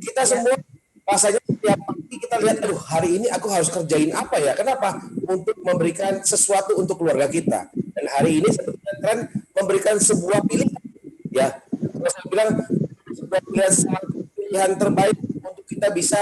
Kita semua rasanya setiap pagi kita lihat, aduh hari ini aku harus kerjain apa ya? Kenapa? Untuk memberikan sesuatu untuk keluarga kita. Dan hari ini sebetulnya tren memberikan sebuah pilihan, ya. Kalau saya bilang sebuah pilihan terbaik untuk kita bisa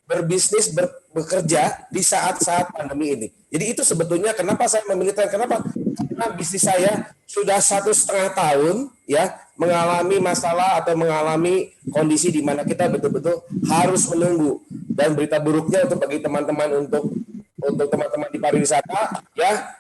berbisnis, bekerja di saat-saat pandemi ini. Jadi itu sebetulnya kenapa saya memilih tren. Kenapa? Karena bisnis saya sudah 1,5 tahun ya mengalami masalah atau mengalami kondisi di mana kita betul-betul harus menunggu. Dan berita buruknya untuk bagi teman-teman untuk teman-teman di pariwisata ya,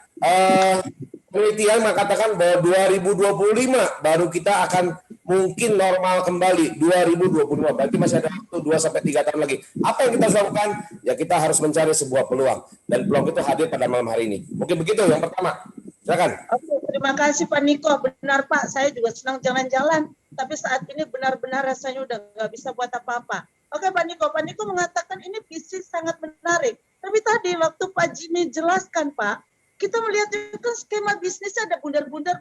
penelitian mengatakan bahwa 2025 baru kita akan mungkin normal kembali. 2025 berarti masih ada waktu 2-3 tahun lagi. Apa yang kita harus lakukan? Ya kita harus mencari sebuah peluang, dan peluang itu hadir pada malam hari ini. Mungkin begitu yang pertama. Silakan. Oke, terima kasih Pak Niko. Benar Pak, saya juga senang jalan-jalan, tapi saat ini benar-benar rasanya udah nggak bisa buat apa-apa. Oke Pak Niko mengatakan ini bisnis sangat menarik. Tapi tadi waktu Pak Jimmy jelaskan Pak, kita melihat itu kan skema bisnisnya ada bundar-bundar.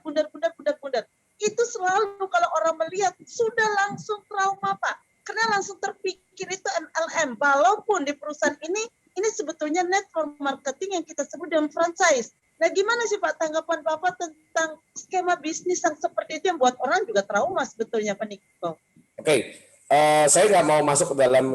Itu selalu kalau orang melihat sudah langsung trauma Pak, karena langsung terpikir itu MLM. Walaupun di perusahaan ini sebetulnya network marketing yang kita sebut dengan franchise. Nah gimana sih Pak tanggapan Bapak tentang skema bisnis yang seperti itu yang buat orang juga trauma sebetulnya Pak Niko? Oke, saya nggak mau masuk ke dalam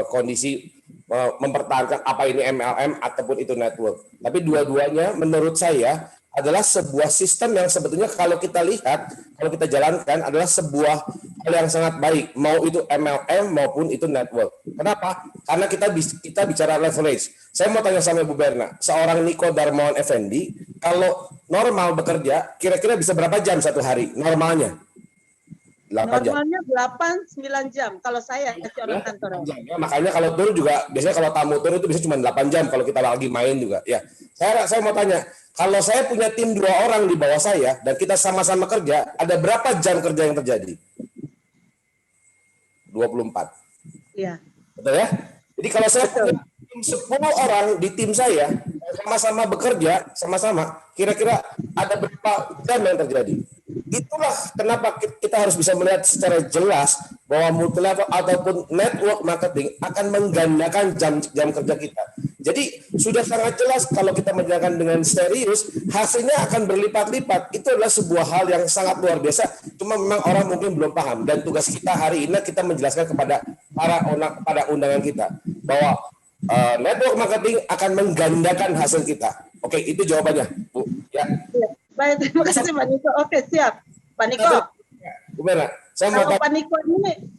kondisi mempertahankan apa ini MLM ataupun itu network. Tapi dua-duanya menurut saya adalah sebuah sistem yang sebetulnya kalau kita lihat, kalau kita jalankan adalah sebuah hal yang sangat baik. Mau itu MLM maupun itu network. Kenapa? Karena kita bicara leverage. Saya mau tanya sama Ibu Berna, seorang Niko Darmawan Effendi, kalau normal bekerja, kira-kira bisa berapa jam satu hari normalnya? 8 jam. Normalnya 8-9 jam kalau saya orang kantor. Ya, makanya kalau tur juga biasanya kalau tamu tur itu bisa cuma 8 jam kalau kita lagi main juga. Ya, saya mau tanya, kalau saya punya tim 2 orang di bawah saya dan kita sama-sama kerja, ada berapa jam kerja yang terjadi? 24. Iya. Betul ya? Jadi kalau saya punya tim 10 orang di tim saya sama-sama bekerja sama-sama, kira-kira ada berapa jam yang terjadi? Itulah kenapa kita harus bisa melihat secara jelas bahwa multilevel ataupun network marketing akan menggandakan jam kerja kita. Jadi sudah sangat jelas kalau kita menjalankan dengan serius, hasilnya akan berlipat-lipat. Itu adalah sebuah hal yang sangat luar biasa. Cuma memang orang mungkin belum paham. Dan tugas kita hari ini kita menjelaskan kepada pada undangan kita bahwa network marketing akan menggandakan hasil kita. Oke, itu jawabannya, Bu. Ya. Baik, terima kasih Pak Niko. Oke, siap. Pak Niko. Gimana? Kalau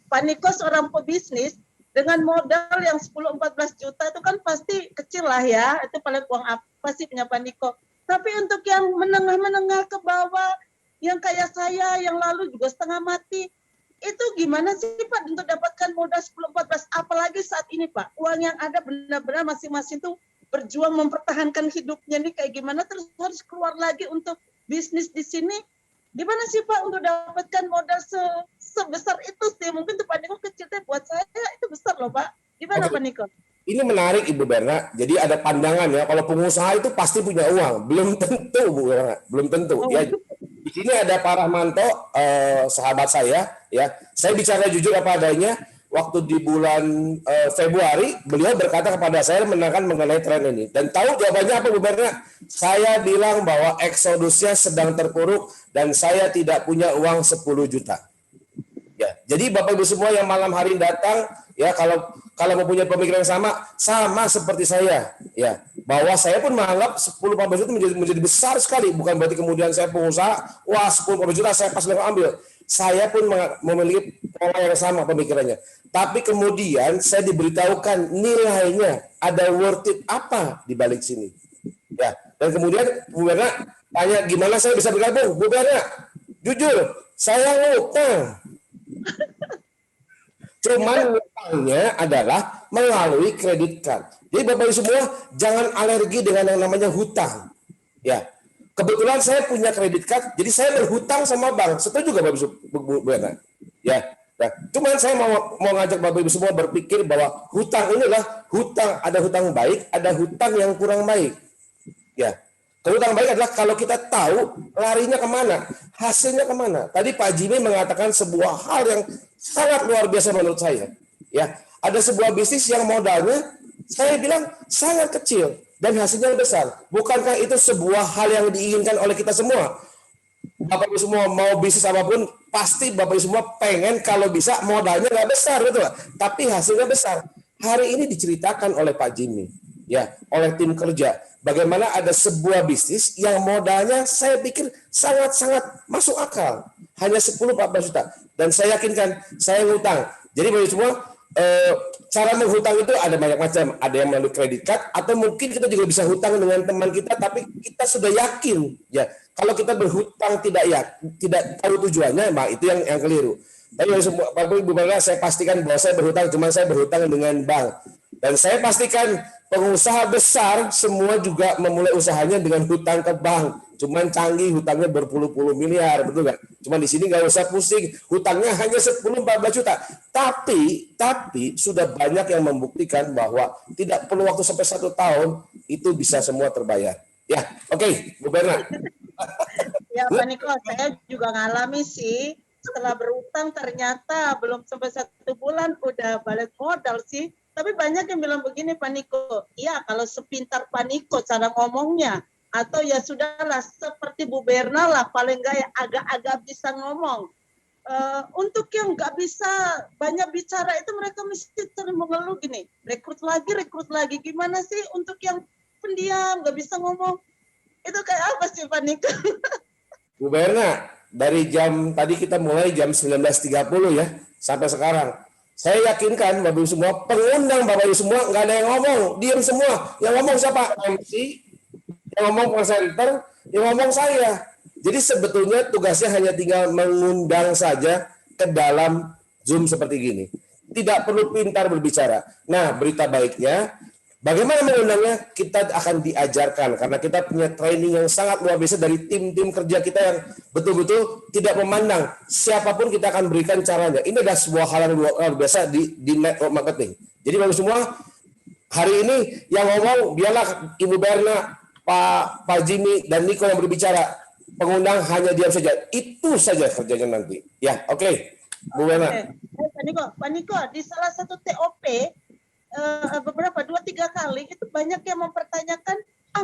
Pak Niko seorang pebisnis dengan modal yang 10-14 juta itu kan pasti kecil lah ya. Itu paling uang apa sih punya Pak Niko. Tapi untuk yang menengah-menengah ke bawah, yang kayak saya, yang lalu juga setengah mati, itu gimana sih Pak untuk dapatkan modal 10-14, apalagi saat ini Pak, uang yang ada benar-benar masing-masing tuh berjuang mempertahankan hidupnya nih kayak gimana, terus harus keluar lagi untuk bisnis di sini. Gimana sih Pak untuk dapatkan modal sebesar itu sih? Mungkin tuh Pak Niko kecil, tapi buat saya itu besar loh Pak. Gimana Pak Niko? Ini menarik Ibu Berna. Jadi ada pandangan ya, kalau pengusaha itu pasti punya uang. Belum tentu Bu Berna, belum tentu. Oh. Ya, di sini ada Pak Rahmanto, sahabat saya. Ya, saya bicara jujur apa adanya. Waktu di bulan Februari, beliau berkata kepada saya menerangkan mengenai tren ini. Dan tahu jawabannya apa Bu Berna? Saya bilang bahwa eksodusnya sedang terpuruk dan saya tidak punya uang 10 juta. Ya, jadi Bapak Ibu semua yang malam hari datang, ya kalau mempunyai pemikiran yang sama seperti saya, ya bahwa saya pun menganggap 10-15 juta menjadi besar sekali. Bukan berarti kemudian saya pengusaha, wah 10-15 juta saya pas ambil. Saya pun memiliki pola yang sama pemikirannya. Tapi kemudian saya diberitahukan nilainya, ada worth it apa di balik sini. Ya, dan kemudian Bu Berna tanya gimana saya bisa bergabung. Bu Berna, jujur, saya ngutang. Cuman ngutangnya adalah melalui kredit card. Jadi Bapak Ibu semua jangan alergi dengan yang namanya hutang. Ya. Kebetulan saya punya kredit card, jadi saya berhutang sama bank. Setuju juga Bapak Ibu Bu Berna? Ya. Nah, cuman saya mau ngajak Bapak Ibu semua berpikir bahwa hutang ini adalah hutang, ada hutang baik, ada hutang yang kurang baik. Ya. Hutang baik adalah kalau kita tahu larinya kemana, hasilnya kemana. Tadi Pak Jimmy mengatakan sebuah hal yang sangat luar biasa menurut saya. Ya, ada sebuah bisnis yang modalnya saya bilang sangat kecil dan hasilnya besar. Bukankah itu sebuah hal yang diinginkan oleh kita semua? Bapak Ibu semua mau bisnis apapun, pasti Bapak Ibu semua pengen kalau bisa modalnya nggak besar, betul, tapi hasilnya besar. Hari ini diceritakan oleh Pak Jimmy, ya, oleh tim kerja, bagaimana ada sebuah bisnis yang modalnya saya pikir sangat-sangat masuk akal, hanya 10-14 juta, dan saya yakinkan saya ngutang. Jadi Bapak Ibu semua, cara menghutang itu ada banyak macam, ada yang melalui kredit card, atau mungkin kita juga bisa hutang dengan teman kita, tapi kita sudah yakin, ya, kalau kita berhutang tidak tahu tujuannya, itu yang keliru. Tapi semua Bapak Ibu saya pastikan bahwa saya berhutang, cuma saya berhutang dengan bank. Dan saya pastikan pengusaha besar semua juga memulai usahanya dengan hutang ke bank. Cuman canggih, hutangnya berpuluh-puluh miliar, betul nggak? Cuman di sini nggak usah pusing, hutangnya hanya 10-14 juta. Tapi sudah banyak yang membuktikan bahwa tidak perlu waktu sampai 1 tahun itu bisa semua terbayar. Ya, oke, Bu Berna. Ya Pak Niko, saya juga ngalami sih. Setelah berutang ternyata belum sampai 1 bulan udah balik modal sih. Tapi banyak yang bilang begini Pak Niko, iya kalau sepintar Pak Niko cara ngomongnya, atau ya sudahlah seperti Bu Berna lah paling nggak ya agak-agak bisa ngomong. Untuk yang nggak bisa banyak bicara itu mereka mesti sering mengeluh gini, rekrut lagi, gimana sih untuk yang pendiam nggak bisa ngomong? Itu kayak apa sih Pak Niko? Bu Berna, dari jam tadi kita mulai jam 19.30 ya, sampai sekarang. Saya yakinkan Bapak Ibu semua, pengundang Bapak Ibu semua nggak ada yang ngomong, diam semua. Yang ngomong siapa? MC, yang ngomong presenter, yang ngomong saya. Jadi sebetulnya tugasnya hanya tinggal mengundang saja ke dalam Zoom seperti gini. Tidak perlu pintar berbicara. Nah, berita baiknya, bagaimana mengundangnya? Kita akan diajarkan karena kita punya training yang sangat luar biasa dari tim-tim kerja kita yang betul-betul tidak memandang siapapun kita akan berikan caranya. Ini adalah sebuah hal yang luar biasa di network marketing. Jadi Bapak semua, hari ini yang ngomong biarlah Ibu Berna, Pak Jimmy dan Niko yang berbicara. Pengundang hanya diam saja. Itu saja kerjanya nanti. Ya, oke. Bu Berna. Pak Niko, di salah satu TOP beberapa 2-3 kali itu banyak yang mempertanyakan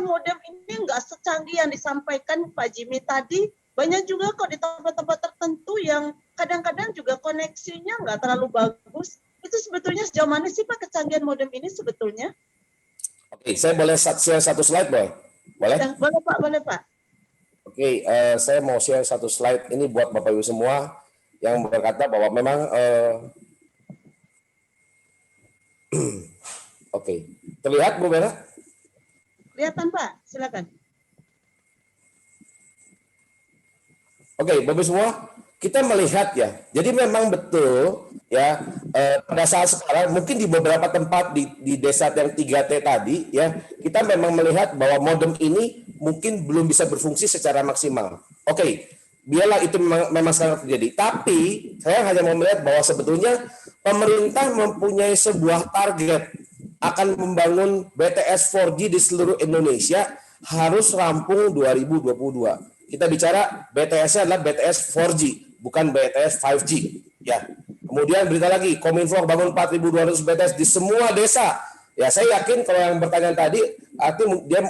modem ini nggak secanggih yang disampaikan Pak Jimmy tadi. Banyak juga kok di tempat-tempat tertentu yang kadang-kadang juga koneksinya nggak terlalu bagus. Itu sebetulnya sejauh mana sih Pak kecanggihan modem ini sebetulnya? Oke, saya boleh share satu slide, Boy? Boleh? Ya, boleh Pak. Oke, saya mau share satu slide ini buat Bapak Ibu semua yang berkata bahwa memang Oke. Terlihat Bu Berna? Kelihatan Pak, silakan. Oke, Bapak semua, kita melihat ya. Jadi memang betul ya pada saat sekarang mungkin di beberapa tempat di desa yang 3T tadi ya, kita memang melihat bahwa modem ini mungkin belum bisa berfungsi secara maksimal. Oke, biarlah itu memang sangat terjadi. Tapi saya hanya mau melihat bahwa sebetulnya pemerintah mempunyai sebuah target akan membangun BTS 4G di seluruh Indonesia harus rampung 2022. Kita bicara BTS-nya adalah BTS 4G, bukan BTS 5G. Ya. Kemudian berita lagi, Kominfo bangun 4.200 BTS di semua desa. Ya, saya yakin kalau yang bertanya tadi, artinya dia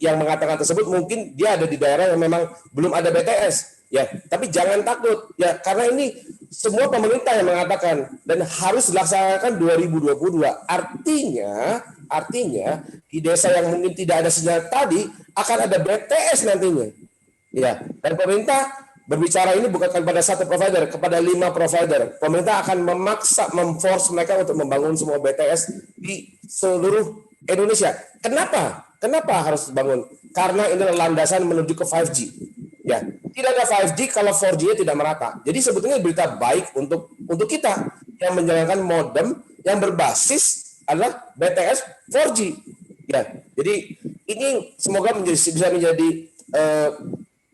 yang mengatakan tersebut mungkin dia ada di daerah yang memang belum ada BTS. Ya, tapi jangan takut ya karena ini semua pemerintah yang mengatakan dan harus dilaksanakan 2022. Artinya di desa yang mungkin tidak ada sinyal tadi akan ada BTS nantinya. Ya, dan pemerintah berbicara ini bukan kepada satu provider, kepada 5 provider. Pemerintah akan memaksa, memforce mereka untuk membangun semua BTS di seluruh Indonesia. Kenapa harus dibangun? Karena ini adalah landasan menuju ke 5G. Ya, tidak ada 5G kalau 4G-nya tidak merata. Jadi sebetulnya berita baik untuk kita yang menjalankan modem yang berbasis adalah BTS 4G. Ya, jadi ini semoga bisa menjadi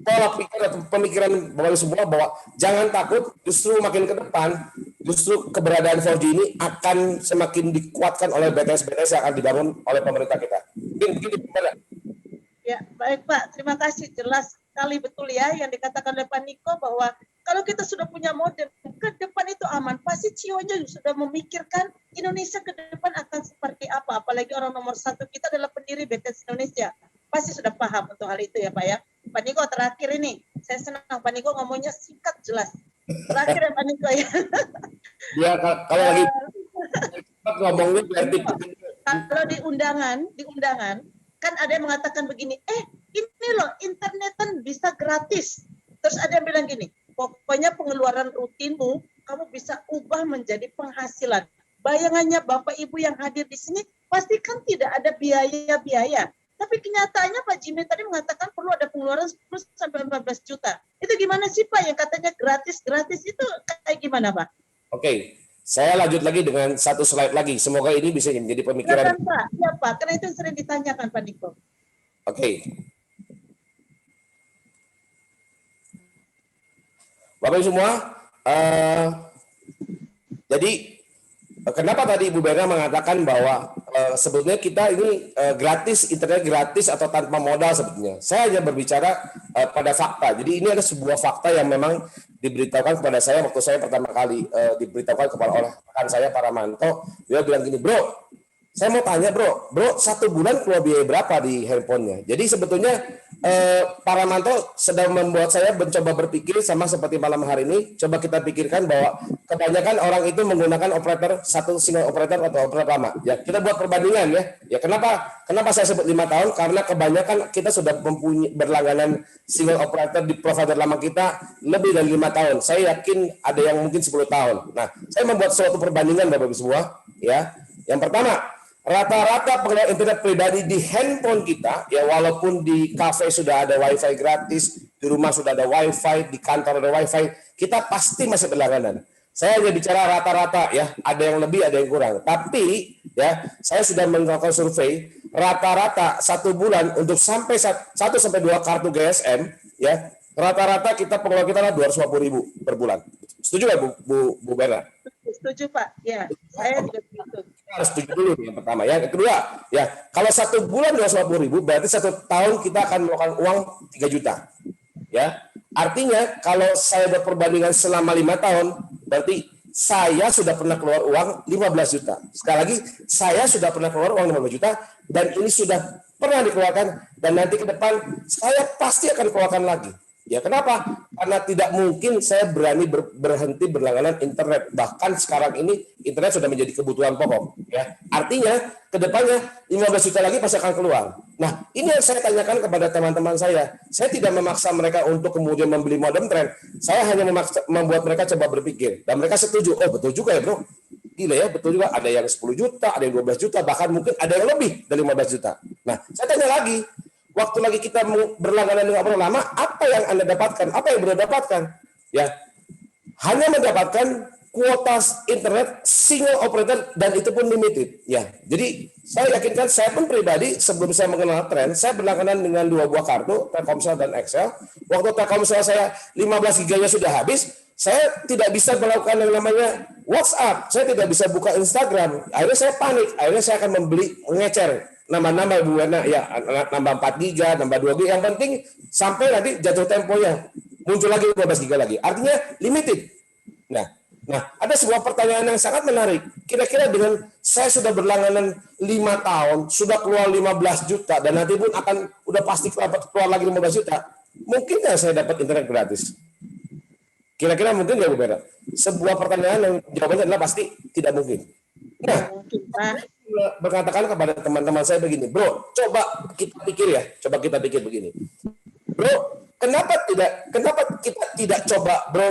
pola pikir atau pemikiran Bapak semua bahwa jangan takut, justru makin ke depan, justru keberadaan 4G ini akan semakin dikuatkan oleh BTS-BTS yang akan dibangun oleh pemerintah kita. Begini. Ya, baik Pak, terima kasih. Jelas sekali betul ya yang dikatakan oleh Pak Niko bahwa Kalau kita sudah punya modem, ke depan itu aman. Pasti CEO-nya sudah memikirkan Indonesia ke depan akan seperti apa. Apalagi orang nomor satu kita adalah pendiri BTS Indonesia. Pasti sudah paham untuk hal itu ya Pak ya. Pak Niko terakhir ini, saya senang Pak Niko ngomongnya singkat jelas. Terakhir ya Pak Niko ya. Ya kalau lagi ngomongnya berarti kalau di undangan kan ada yang mengatakan begini, ini loh internetan bisa gratis. Terus ada yang bilang gini, pokoknya pengeluaran rutinmu kamu bisa ubah menjadi penghasilan. Bayangannya Bapak Ibu yang hadir di sini pasti kan tidak ada biaya-biaya. Tapi kenyataannya Pak Jimmy tadi mengatakan perlu ada pengeluaran 10 sampai 14 juta. Itu gimana sih Pak yang katanya gratis itu kayak gimana Pak? Oke, saya lanjut lagi dengan satu slide lagi. Semoga ini bisa menjadi pemikiran. Silakan, Pak. Ya Pak, karena itu sering ditanyakan Pak Niko. Oke. Bapak Ibu semua, jadi kenapa tadi Ibu Berna mengatakan bahwa sebetulnya kita ini gratis, internet gratis atau tanpa modal sebetulnya. Saya hanya berbicara pada fakta. Jadi ini ada sebuah fakta yang memang diberitahukan kepada saya waktu saya pertama kali diberitahukan kepada oleh rekan saya Paramanto. Dia bilang gini, bro, saya mau tanya bro, 1 bulan keluar biaya berapa di handphonenya? Jadi sebetulnya Paramanto sedang membuat saya mencoba berpikir sama seperti malam hari ini. Coba kita pikirkan bahwa kebanyakan orang itu menggunakan operator satu single operator atau operator lama. Ya kita buat perbandingan ya. Ya kenapa saya sebut 5 tahun? Karena kebanyakan kita sudah mempunyai berlangganan single operator di provider lama kita lebih dari 5 tahun. Saya yakin ada yang mungkin 10 tahun. Nah, saya membuat suatu perbandingan Bapak Ibu semua. Ya, yang pertama, rata-rata pengguna internet pribadi di handphone kita, ya walaupun di kafe sudah ada wifi gratis, di rumah sudah ada wifi, di kantor ada wifi, kita pasti masih berlangganan. Saya hanya bicara rata-rata ya, ada yang lebih, ada yang kurang. Tapi ya, saya sudah melakukan survei, rata-rata 1 bulan untuk sampai 1 sampai 2 kartu GSM, ya rata-rata kita pengeluaran kita adalah 250.000 per bulan. Setuju nggak Bu Berna? Setuju Pak. Ya, saya juga setuju. Harus setuju dulu yang pertama. Yang kedua, ya kalau 1 bulan 250.000 berarti 1 tahun kita akan melakukan uang 3 juta. Ya, artinya kalau saya berperbandingan selama 5 tahun, berarti saya sudah pernah keluar uang 15 juta. Sekali lagi, saya sudah pernah keluar uang 15 juta dan ini sudah pernah dikeluarkan dan nanti ke depan saya pasti akan keluarkan lagi. Ya kenapa? Karena tidak mungkin saya berani berhenti berlangganan internet. Bahkan sekarang ini internet sudah menjadi kebutuhan pokok. Ya, artinya kedepannya 15 juta lagi pasti akan keluar. Nah, ini yang saya tanyakan kepada teman-teman saya. Saya tidak memaksa mereka untuk kemudian membeli modem trend. Saya hanya membuat mereka coba berpikir. Dan mereka setuju. Oh betul juga ya bro. Gila ya, betul juga. Ada yang 10 juta, ada yang 12 juta, bahkan mungkin ada yang lebih dari 15 juta. Nah, saya tanya lagi. Waktu lagi kita berlangganan dengan operator lama, apa yang Anda dapatkan? Apa yang Anda dapatkan? Ya, hanya mendapatkan kuota internet single operator dan itu pun limited. Ya, jadi saya yakinkan saya pun pribadi sebelum saya mengenal tren, saya berlangganan dengan 2 buah kartu, Telkomsel dan XL. Waktu Telkomsel saya 15 giganya sudah habis, saya tidak bisa melakukan yang namanya WhatsApp, saya tidak bisa buka Instagram. Akhirnya saya panik, akhirnya saya akan membeli ngecer. Nambah Bu Werna ya, nambah 4 giga, nambah 2 giga, yang penting sampai nanti jatuh temponya muncul lagi 15 giga lagi. Artinya limited. Nah, ada sebuah pertanyaan yang sangat menarik. Kira-kira dengan saya sudah berlangganan 5 tahun, sudah keluar 15 juta dan nanti pun akan udah pasti keluar lagi 15 juta. Mungkin nggak saya dapat internet gratis? Kira-kira mungkin nggak Bu Werna? Sebuah pertanyaan yang jawabannya adalah pasti tidak mungkin. Nah, berkatakan kepada teman-teman saya begini, bro, coba kita pikir begini, bro, kenapa kita tidak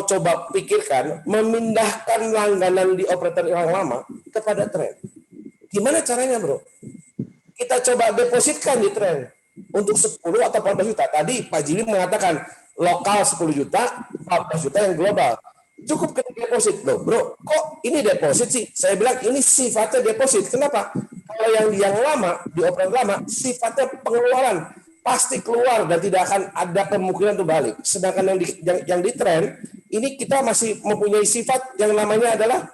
coba pikirkan memindahkan langganan di operator yang lama kepada tren? Gimana caranya, bro? Kita coba depositkan di tren untuk 10 atau 14 juta. Tadi Pak Jili mengatakan lokal 10 juta, 14 juta yang global. Cukup kita deposit loh, bro. Kok ini deposit sih? Saya bilang ini sifatnya deposit. Kenapa? Kalau yang lama di operator lama sifatnya pengeluaran pasti keluar dan tidak akan ada kemungkinan untuk balik. Sedangkan yang di tren ini kita masih mempunyai sifat yang namanya adalah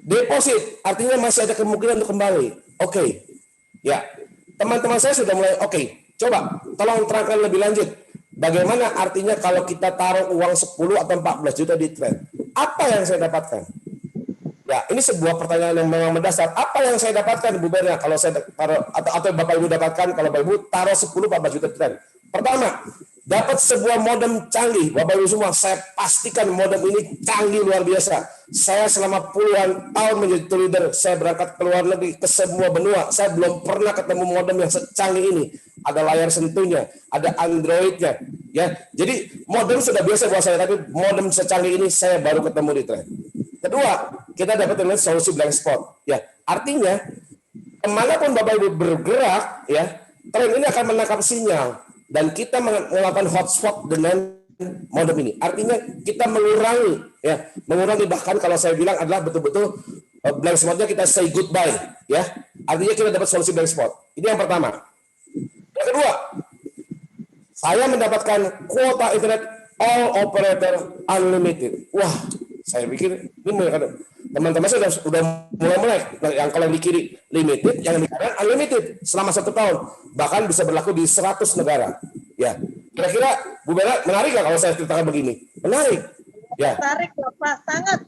deposit. Artinya masih ada kemungkinan untuk kembali. Oke. Ya, teman-teman saya sudah mulai oke. Coba tolong terangkan lebih lanjut. Bagaimana artinya kalau kita taruh uang 10 atau 14 juta di trend? Apa yang saya dapatkan? Ya, ini sebuah pertanyaan yang memang mendasar. Apa yang saya dapatkan, Bu Berna, kalau saya taruh, atau Bapak Ibu dapatkan kalau Bapak Ibu taruh 10-14 juta di trend? Pertama, dapat sebuah modem canggih. Bapak Ibu semua, saya pastikan modem ini canggih luar biasa. Saya selama puluhan tahun menjadi tour leader, saya berangkat ke luar negeri ke semua benua. Saya belum pernah ketemu modem yang secanggih ini. Ada layar sentuhnya, ada Androidnya, ya. Jadi modem sudah biasa buat saya, tapi modem secanggih ini saya baru ketemu di trend. Kedua, kita dapat dengan solusi blank spot. Ya, artinya kemanapun Bapak Ibu bergerak, ya, tren ini akan menangkap sinyal dan kita melakukan hotspot dengan modem ini. Artinya kita mengurangi bahkan kalau saya bilang adalah betul-betul blank spotnya kita say goodbye, ya. Artinya kita dapat solusi blank spot. Ini yang pertama. Yang kedua, saya mendapatkan kuota internet all operator unlimited. Wah, saya pikir ini teman-teman saya sudah mulai yang kalau di kiri limited, yang di kanan unlimited selama 1 tahun, bahkan bisa berlaku di 100 negara. Ya, kira-kira Bu Bella menarik nggak kalau saya ceritakan begini? Menarik. Ya. Menarik Bapak, sangat.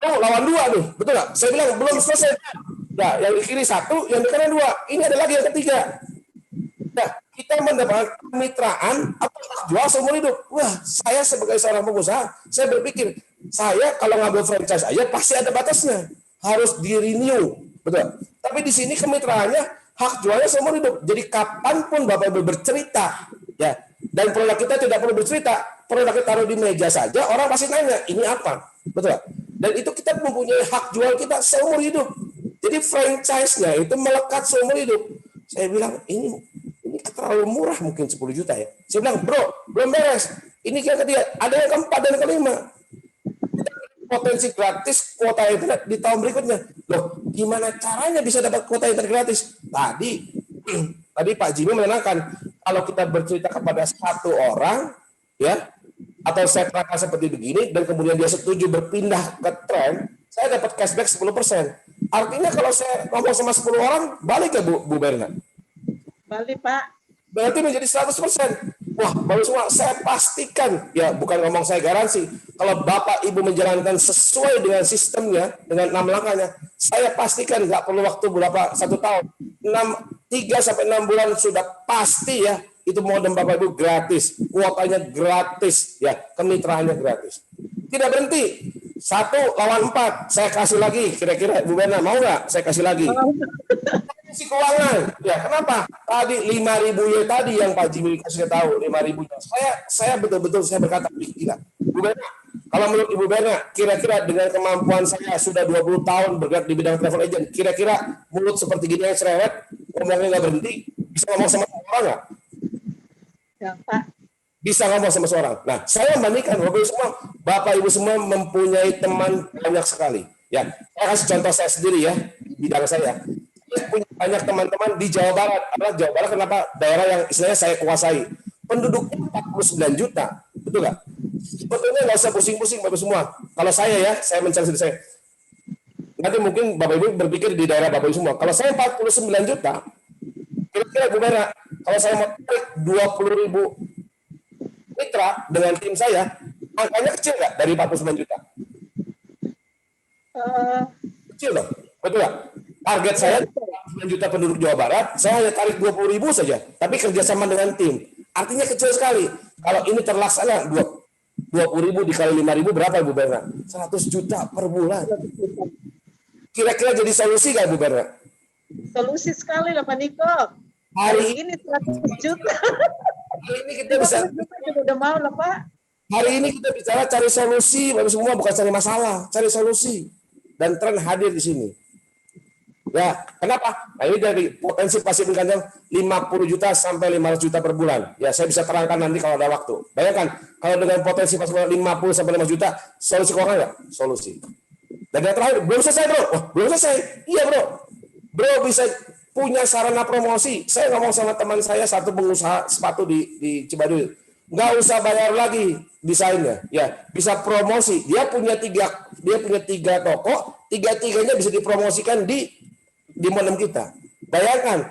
Oh, lawan 2 nih, betul nggak? Saya bilang belum selesai. Ya, yang di kiri 1, yang di kanan 2. Ini ada lagi yang ketiga. Nah, kita mendapatkan kemitraan atau hak jual seumur hidup. Wah, saya sebagai seorang pengusaha, saya berpikir, saya kalau ngambil franchise aja pasti ada batasnya. Harus di-renew. Betul. Tapi di sini kemitraannya, hak jualnya seumur hidup. Jadi kapanpun Bapak Ibu bercerita, ya, dan produk kita tidak perlu bercerita, produk kita taruh di meja saja, orang pasti nanya, ini apa? Betul. Dan itu kita mempunyai hak jual kita seumur hidup. Jadi franchise-nya itu melekat seumur hidup. Saya bilang, ini terlalu murah, mungkin 10 juta ya. Saya bilang, bro, belum beres. Ini yang ketiga, ada yang keempat dan kelima. Potensi gratis kuota internet di tahun berikutnya. Loh, gimana caranya bisa dapat kuota internet gratis? Tadi Pak Jimmy menerangkan, kalau kita bercerita kepada 1 orang, ya, atau saya terangkan seperti begini, dan kemudian dia setuju berpindah ke trend, saya dapat cashback 10%. Artinya kalau saya ngomong sama 10 orang, balik ke Bu Berna. Balik, Pak. Berarti menjadi 100%. Wah, bagus semua. Saya pastikan, ya bukan ngomong saya garansi, kalau Bapak Ibu menjalankan sesuai dengan sistemnya, dengan 6 langkahnya, saya pastikan nggak perlu waktu berapa 1 tahun. 3-6 bulan sudah pasti ya, itu modem Bapak Ibu gratis, kuotanya gratis, ya kemitraannya gratis. Tidak berhenti. 1 lawan 4, saya kasih lagi. Kira-kira Bu Berna mau nggak? Saya kasih lagi. Isi keuangan, ya kenapa? Tadi 5.000 ya tadi yang Pak Jimmy kasih tahu 5.000. Saya betul-betul saya berkata, gila. Bu Berna, kalau menurut Ibu Berna, kira-kira dengan kemampuan saya sudah 20 tahun bergerak di bidang travel agent, kira-kira mulut seperti gini yang cerewet, ngomongnya nggak berhenti, bisa ngomong sama orang nggak? Ya, Pak. Bisa ngomong sama seorang. Nah, saya membandingkan Bapak Ibu semua mempunyai teman banyak sekali. Ya, saya kasih contoh saya sendiri ya, bidang saya. Saya punya banyak teman-teman di Jawa Barat. Karena Jawa Barat kenapa? Daerah yang istilahnya saya kuasai. Penduduknya 49 juta, betul nggak? Sebetulnya nggak usah pusing-pusing Bapak semua. Kalau saya mencari diri saya. Nanti mungkin Bapak Ibu berpikir di daerah Bapak Ibu semua. Kalau saya 49 juta, kira-kira Bu Berna, kalau saya mau tarik 20.000 mitra dengan tim saya, angkanya kecil nggak dari 49 juta? Kecil dong, betul nggak? Target saya 49 juta penduduk Jawa Barat, saya hanya tarik 20.000 saja, tapi kerjasama dengan tim. Artinya kecil sekali. Kalau ini terlaksana, 20.000 dikali 5.000 berapa Bu Berna? 100 juta per bulan. Kira-kira jadi solusi nggak Bu Berna? Solusi sekali lah Pak Niko. Hari ini 100 juta. Hari ini kita bisa udah mau lah Pak. Hari ini kita bicara cari solusi, Bapak semua bukan cari masalah, cari solusi. Dan tren hadir di sini. Ya, kenapa? Nah ini dari potensi pasif income 50 juta sampai 500 juta per bulan. Ya, saya bisa terangkan nanti kalau ada waktu. Bayangkan, kalau dengan potensi pasif 50 sampai 5 juta, solusi keuangan nggak? Solusi. Dan yang terakhir, belum selesai bro. Oh, belum selesai. Iya bro. Bro bisa punya sarana promosi. Saya ngomong sama teman saya, satu pengusaha sepatu di Cibaduy. Nggak usah bayar lagi desainnya. Ya, bisa promosi. Dia punya tiga toko, tiga-tiganya bisa dipromosikan di modem kita. Bayangkan,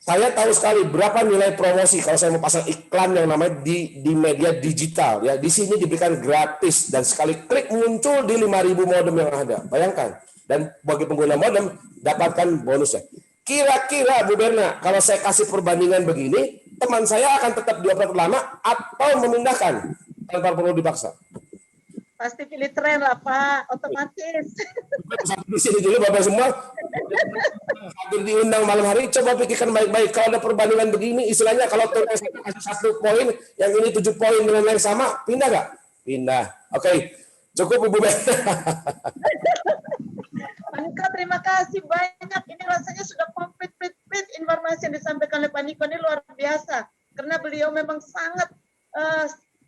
Saya tahu sekali berapa nilai promosi kalau saya mau pasang iklan yang namanya di media digital ya. Di sini diberikan gratis dan sekali klik muncul di 5.000 modem yang ada. Bayangkan. Dan bagi pengguna modem dapatkan bonusnya. Kira-kira Bu Berna, kalau saya kasih perbandingan begini, teman saya akan tetap di operator lama atau memindahkan tanpa perlu dipaksa? Pasti pilih tren lah Pak, otomatis. Di sini dulu Bapak semua hadir diundang malam hari, coba pikirkan baik-baik. Kalau ada perbandingan begini, istilahnya kalau tuh kasih 1 poin, yang ini 7 poin dengan yang sama, pindah nggak? Pindah. Oke, cukup Ibu Ben. Pak Niko, terima kasih banyak. Ini rasanya sudah komplit informasi yang disampaikan oleh Pak Niko ini luar biasa. Karena beliau memang sangat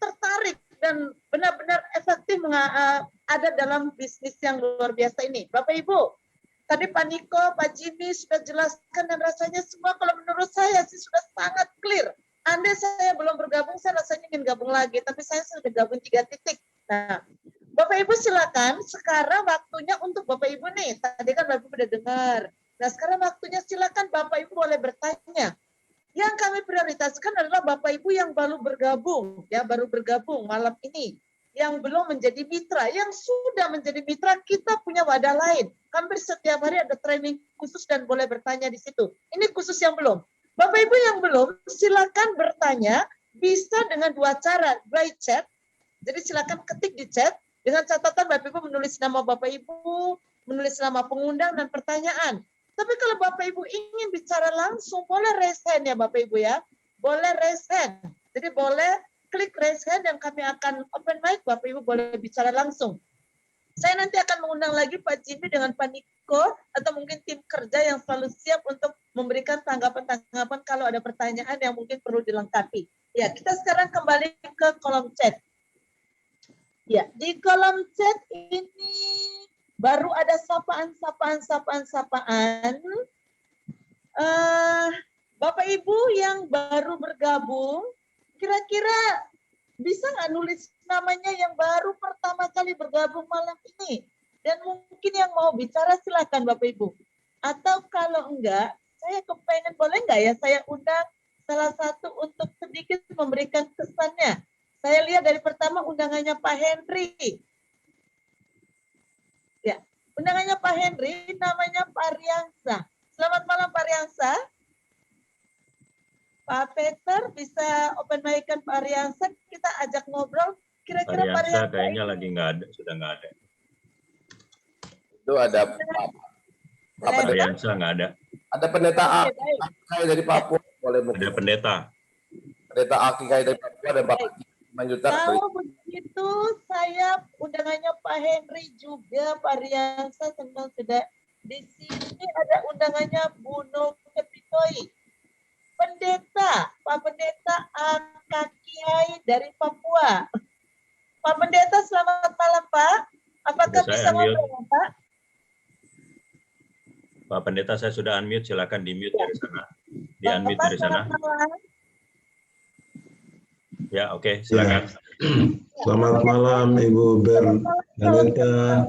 tertarik dan benar-benar efektif ada dalam bisnis yang luar biasa ini. Bapak Ibu, tadi Pak Niko, Pak Jimmy sudah jelaskan dan rasanya semua kalau menurut saya sih sudah sangat clear. Andai saya belum bergabung, saya rasanya ingin gabung lagi, tapi saya sudah gabung 3 titik. Nah, Bapak Ibu silakan, sekarang waktunya untuk Bapak Ibu nih. Tadi kan Bapak Ibu udah dengar. Nah, sekarang waktunya silakan Bapak Ibu boleh bertanya. Yang kami prioritaskan adalah Bapak Ibu yang baru bergabung, ya baru bergabung malam ini, yang belum menjadi mitra, yang sudah menjadi mitra kita punya wadah lain. Hampir setiap hari ada training khusus dan boleh bertanya di situ. Ini khusus yang belum. Bapak Ibu yang belum, silakan bertanya, bisa dengan 2 cara, by chat. Jadi silakan ketik di chat dengan catatan Bapak Ibu menulis nama Bapak Ibu, menulis nama pengundang dan pertanyaan. Tapi kalau Bapak Ibu ingin bicara langsung, boleh raise hand ya Bapak Ibu ya. Boleh raise hand. Jadi boleh klik raise hand dan kami akan open mic, Bapak Ibu boleh bicara langsung. Saya nanti akan mengundang lagi Pak Jimmy dengan Pak Niko atau mungkin tim kerja yang selalu siap untuk memberikan tanggapan-tanggapan kalau ada pertanyaan yang mungkin perlu dilengkapi. Ya, kita sekarang kembali ke kolom chat. Ya, di kolom chat ini baru ada sapaan. Bapak Ibu yang baru bergabung, kira-kira bisa nggak nulis namanya yang baru pertama kali bergabung malam ini? Dan mungkin yang mau bicara silakan Bapak Ibu. Atau kalau enggak, saya kepengen, boleh nggak ya saya undang salah satu untuk sedikit memberikan kesannya. Saya lihat dari pertama undangannya Pak Henry. Ya, undangannya Pak Henry, namanya Pak Riansa. Selamat malam Pak Riansa. Pak Peter bisa open mic-kan Pak Riansa, kita ajak ngobrol. Kira-kira Pak Riansa kayaknya lagi nggak ada, sudah nggak ada. Itu ada Pak Riansa nggak ada. Ada pendeta Aki dari Papua, boleh mungkin. Ada pendeta. Pendeta Aki dari Papua dan Bapak Manjutar. Kalau begitu, saya undangannya Pak Henry juga, Pak Riansa senang sudah. Di sini ada undangannya Bu Noke Pitoi. Pendeta, Pak Pendeta Akakiai dari Papua. Pak Pendeta, selamat malam Pak. Apakah bisa ngobrol Pak? Pak Pendeta, saya sudah unmute, silakan di-mute dari sana. Di-unmute dari sana. Ya, oke, silakan. Ya. Selamat malam Ibu Bernadetta.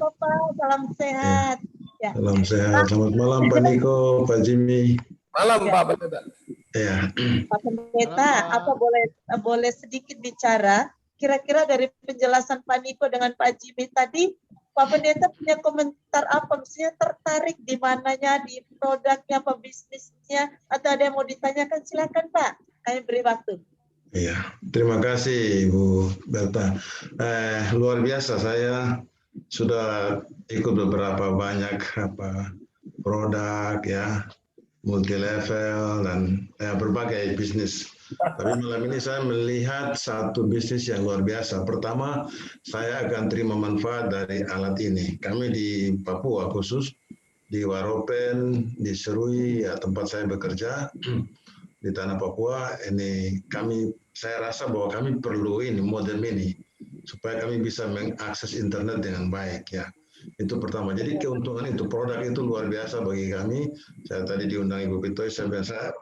Salam sehat. Ya. Salam sehat. Selamat malam Pak Niko, Pak Jimmy. Malam Pak Pendeta. Ya. Pak Pendeta, apa boleh sedikit bicara? Kira-kira dari penjelasan Pak Niko dengan Pak Jimmy tadi, Pak Pendeta punya komentar apa? Maksudnya tertarik di mananya, di produknya, apa bisnisnya, atau ada yang mau ditanyakan? Silakan Pak, kami beri waktu. Iya, terima kasih Ibu Berta. Luar biasa, saya sudah ikut beberapa banyak produk ya, multi level dan berbagai bisnis. Tapi malam ini saya melihat satu bisnis yang luar biasa. Pertama, saya akan terima manfaat dari alat ini. Kami di Papua khusus di Waropen, di Serui, ya tempat saya bekerja di tanah Papua ini saya rasa bahwa kami perlu ini modem ini supaya kami bisa mengakses internet dengan baik ya. Itu pertama. Jadi keuntungan itu, produk itu luar biasa bagi kami. Saya tadi diundang Ibu Pitoi, saya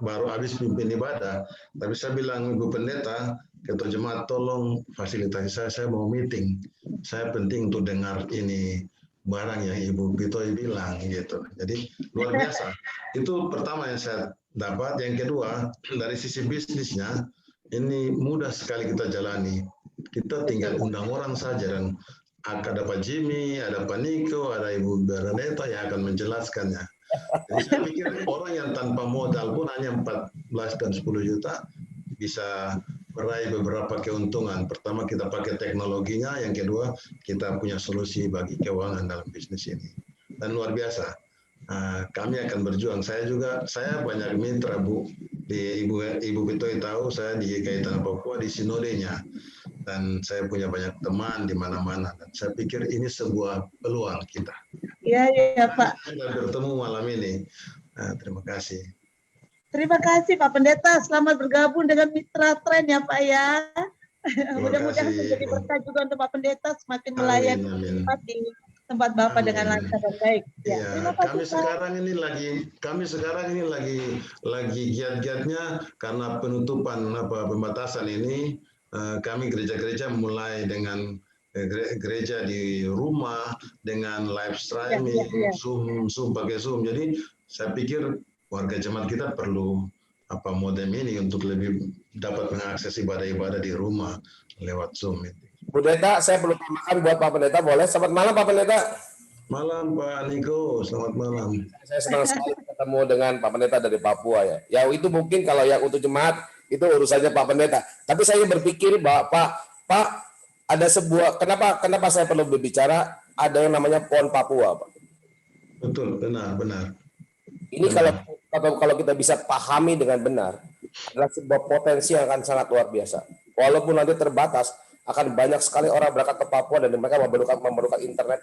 baru habis pimpin ibadah, tapi saya bilang Ibu Pendeta, Ketua Jemaat tolong fasilitasi saya mau meeting. Saya penting untuk dengar ini barang yang Ibu Pitoi bilang gitu. Jadi luar biasa. Itu pertama yang saya dapat. Yang kedua, dari sisi bisnisnya, ini mudah sekali kita jalani. Kita tinggal undang orang saja dan ada Pak Jimmy, ada Pak Niko, ada Ibu Bernadetta yang akan menjelaskannya. Jadi saya pikir orang yang tanpa modal pun hanya 14 dan 10 juta bisa meraih beberapa keuntungan. Pertama kita pakai teknologinya, yang kedua kita punya solusi bagi keuangan dalam bisnis ini. Dan luar biasa, kami akan berjuang. Saya banyak mitra Bu, di Ibu Pitoi tahu saya di Kaitan Papua di sinodenya, dan saya punya banyak teman di mana-mana. Dan saya pikir ini sebuah peluang kita. Iya Pak. Kita bertemu malam ini. Terima kasih. Terima kasih Pak Pendeta, selamat bergabung dengan Mitra Tren ya Pak ya. Mudah-mudahan menjadi berkah juga untuk Pak Pendeta semakin melayani tempat di tempat Bapak dengan lancar dan baik. Ya, kami sekarang ini lagi giat-giatnya karena penutupan pembatasan ini. Kami gereja-gereja mulai dengan gereja di rumah dengan live streaming, Zoom pakai Zoom. Jadi saya pikir warga jemaat kita perlu modem ini untuk lebih dapat mengakses ibadah-ibadah di rumah lewat Zoom itu. Bu Pendeta, saya perlu tambahkan buat Pak Pendeta, boleh? Selamat malam Pak Pendeta. Malam Pak Niko, selamat malam. Saya senang sekali ketemu dengan Pak Pendeta dari Papua ya. Ya itu mungkin kalau yang untuk jemaat itu urusannya Pak Pendeta. Tapi saya berpikir bahwa Pak ada sebuah kenapa saya perlu berbicara, ada yang namanya PON Papua, Pak. Betul, benar. Ini kalau kita bisa pahami dengan benar, adalah sebuah potensi yang akan sangat luar biasa. Walaupun nanti terbatas, akan banyak sekali orang berangkat ke Papua dan mereka memerlukan internet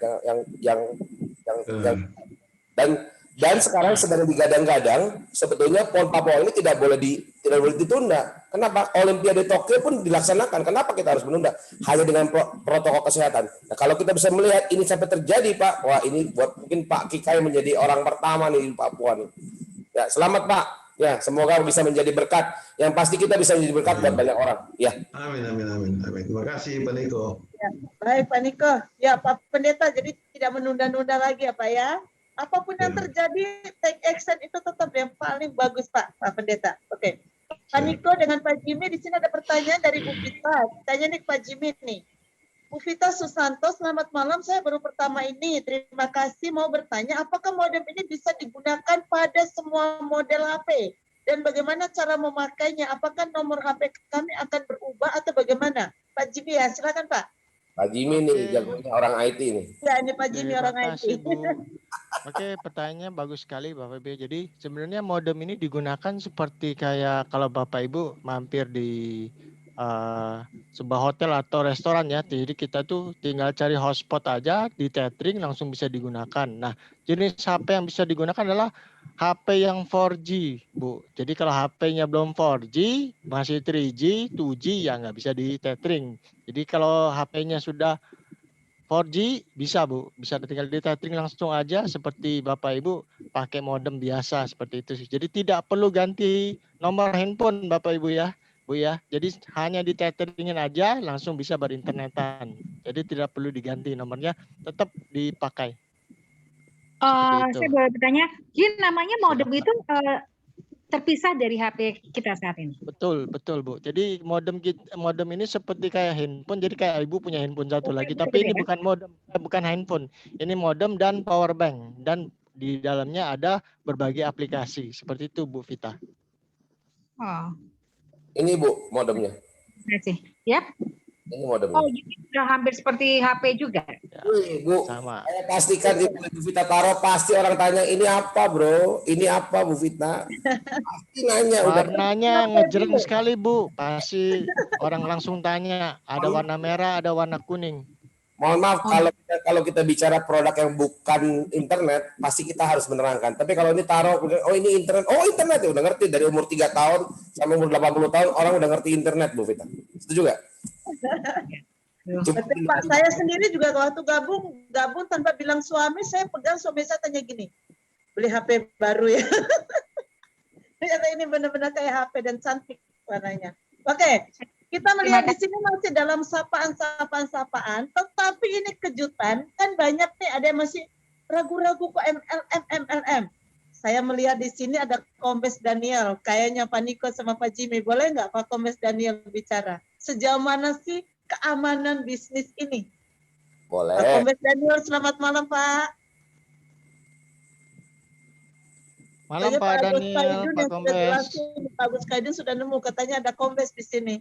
dan sekarang sedang digadang-gadang sebetulnya PON Papua ini tidak boleh ditunda. Kenapa? Olimpiade Tokyo pun dilaksanakan. Kenapa kita harus menunda? Hanya dengan protokol kesehatan. Nah, kalau kita bisa melihat ini sampai terjadi, Pak, wah ini buat mungkin Pak Kikai menjadi orang pertama nih di Papua nih. Ya, selamat Pak. Ya, semoga bisa menjadi berkat. Yang pasti kita bisa menjadi berkat buat banyak orang. Ya. Amin. Terima kasih Pak Niko. Ya, baik Pak Niko. Ya Pak Pendeta, jadi tidak menunda-nunda lagi ya Pak ya. Apapun yang terjadi, take action itu tetap yang paling bagus Pak Pendeta. Oke. Pak Niko dengan Pak Jimmy, di sini ada pertanyaan dari Bu Vita. Tanya nih Pak Jimmy nih. Bu Vita Susanto, selamat malam. Saya baru pertama ini. Terima kasih. Mau bertanya, apakah modem ini bisa digunakan pada semua model HP? Dan bagaimana cara memakainya? Apakah nomor HP kami akan berubah atau bagaimana? Pak Jimmy ya, silakan Pak. Pak Jimmy nih, jagonya orang IT nih. Ya, ini Pak Jimmy orang IT. Bu. Oke, pertanyaannya bagus sekali Bapak Ibu. Jadi sebenarnya modem ini digunakan seperti kayak kalau Bapak Ibu mampir di sebuah hotel atau restoran ya. Jadi kita tuh tinggal cari hotspot aja, di tethering langsung bisa digunakan. Nah, jenis HP yang bisa digunakan adalah HP yang 4G, Bu. Jadi kalau HP-nya belum 4G, masih 3G, 2G ya nggak bisa di tethering. Jadi kalau HP-nya sudah 4G bisa Bu, bisa tinggal di tethering langsung aja seperti Bapak Ibu pakai modem biasa seperti itu sih. Jadi tidak perlu ganti nomor handphone Bapak Ibu ya, Bu ya. Jadi hanya di tetheringin aja langsung bisa berinternetan. Jadi tidak perlu diganti nomornya, tetap dipakai. Saya boleh bertanya, jadi namanya modem itu terpisah dari HP kita saat ini. Betul Bu. Jadi modem ini seperti kayak handphone. Jadi kayak Ibu punya handphone satu lagi, tapi ini bukan modem, bukan handphone. Ini modem dan power bank, dan di dalamnya ada berbagai aplikasi. Seperti itu Bu Vita. Oh. Ini Bu modemnya. Terima kasih. Ya. Ini modemnya. Oh, jadi sudah hampir seperti HP juga. Ya, Wih, Bu, sama. saya pastikan Bu Vita taruh, pasti orang tanya ini apa bro? Ini apa Bu Vita? Pasti nanya. Warnanya ngejreng sekali Bu. Pasti orang langsung tanya. Ada warna merah, ada warna kuning. Mohon maaf kalau kita bicara produk yang bukan internet, pasti kita harus menerangkan. Tapi kalau ini taruh, oh ini internet, ya udah ngerti dari umur 3 tahun sampai umur 80 tahun orang udah ngerti internet Bu Vita. Setuju nggak? Betul, Pak, saya sendiri juga waktu gabung tanpa bilang suami, saya pegang suami saya tanya gini, beli HP baru ya. Ternyata ini benar-benar kayak HP dan cantik warnanya. Oke, Kita melihat di sini masih dalam sapaan, tetapi ini kejutan, kan banyak nih, ada yang masih ragu-ragu kok MLM. Saya melihat di sini ada Kombes Daniel, kayaknya Pak Niko sama Pak Jimmy, boleh nggak Pak Kombes Daniel bicara? Sejauh mana sih keamanan bisnis ini? Boleh. Pak Kombes Daniel, selamat malam Pak. Malam Kayaknya Pak Agus Daniel, Kaidun Pak yang sudah Kombes. jelasin, Pak Agus Kaidun sudah nemu, katanya ada Kombes di sini.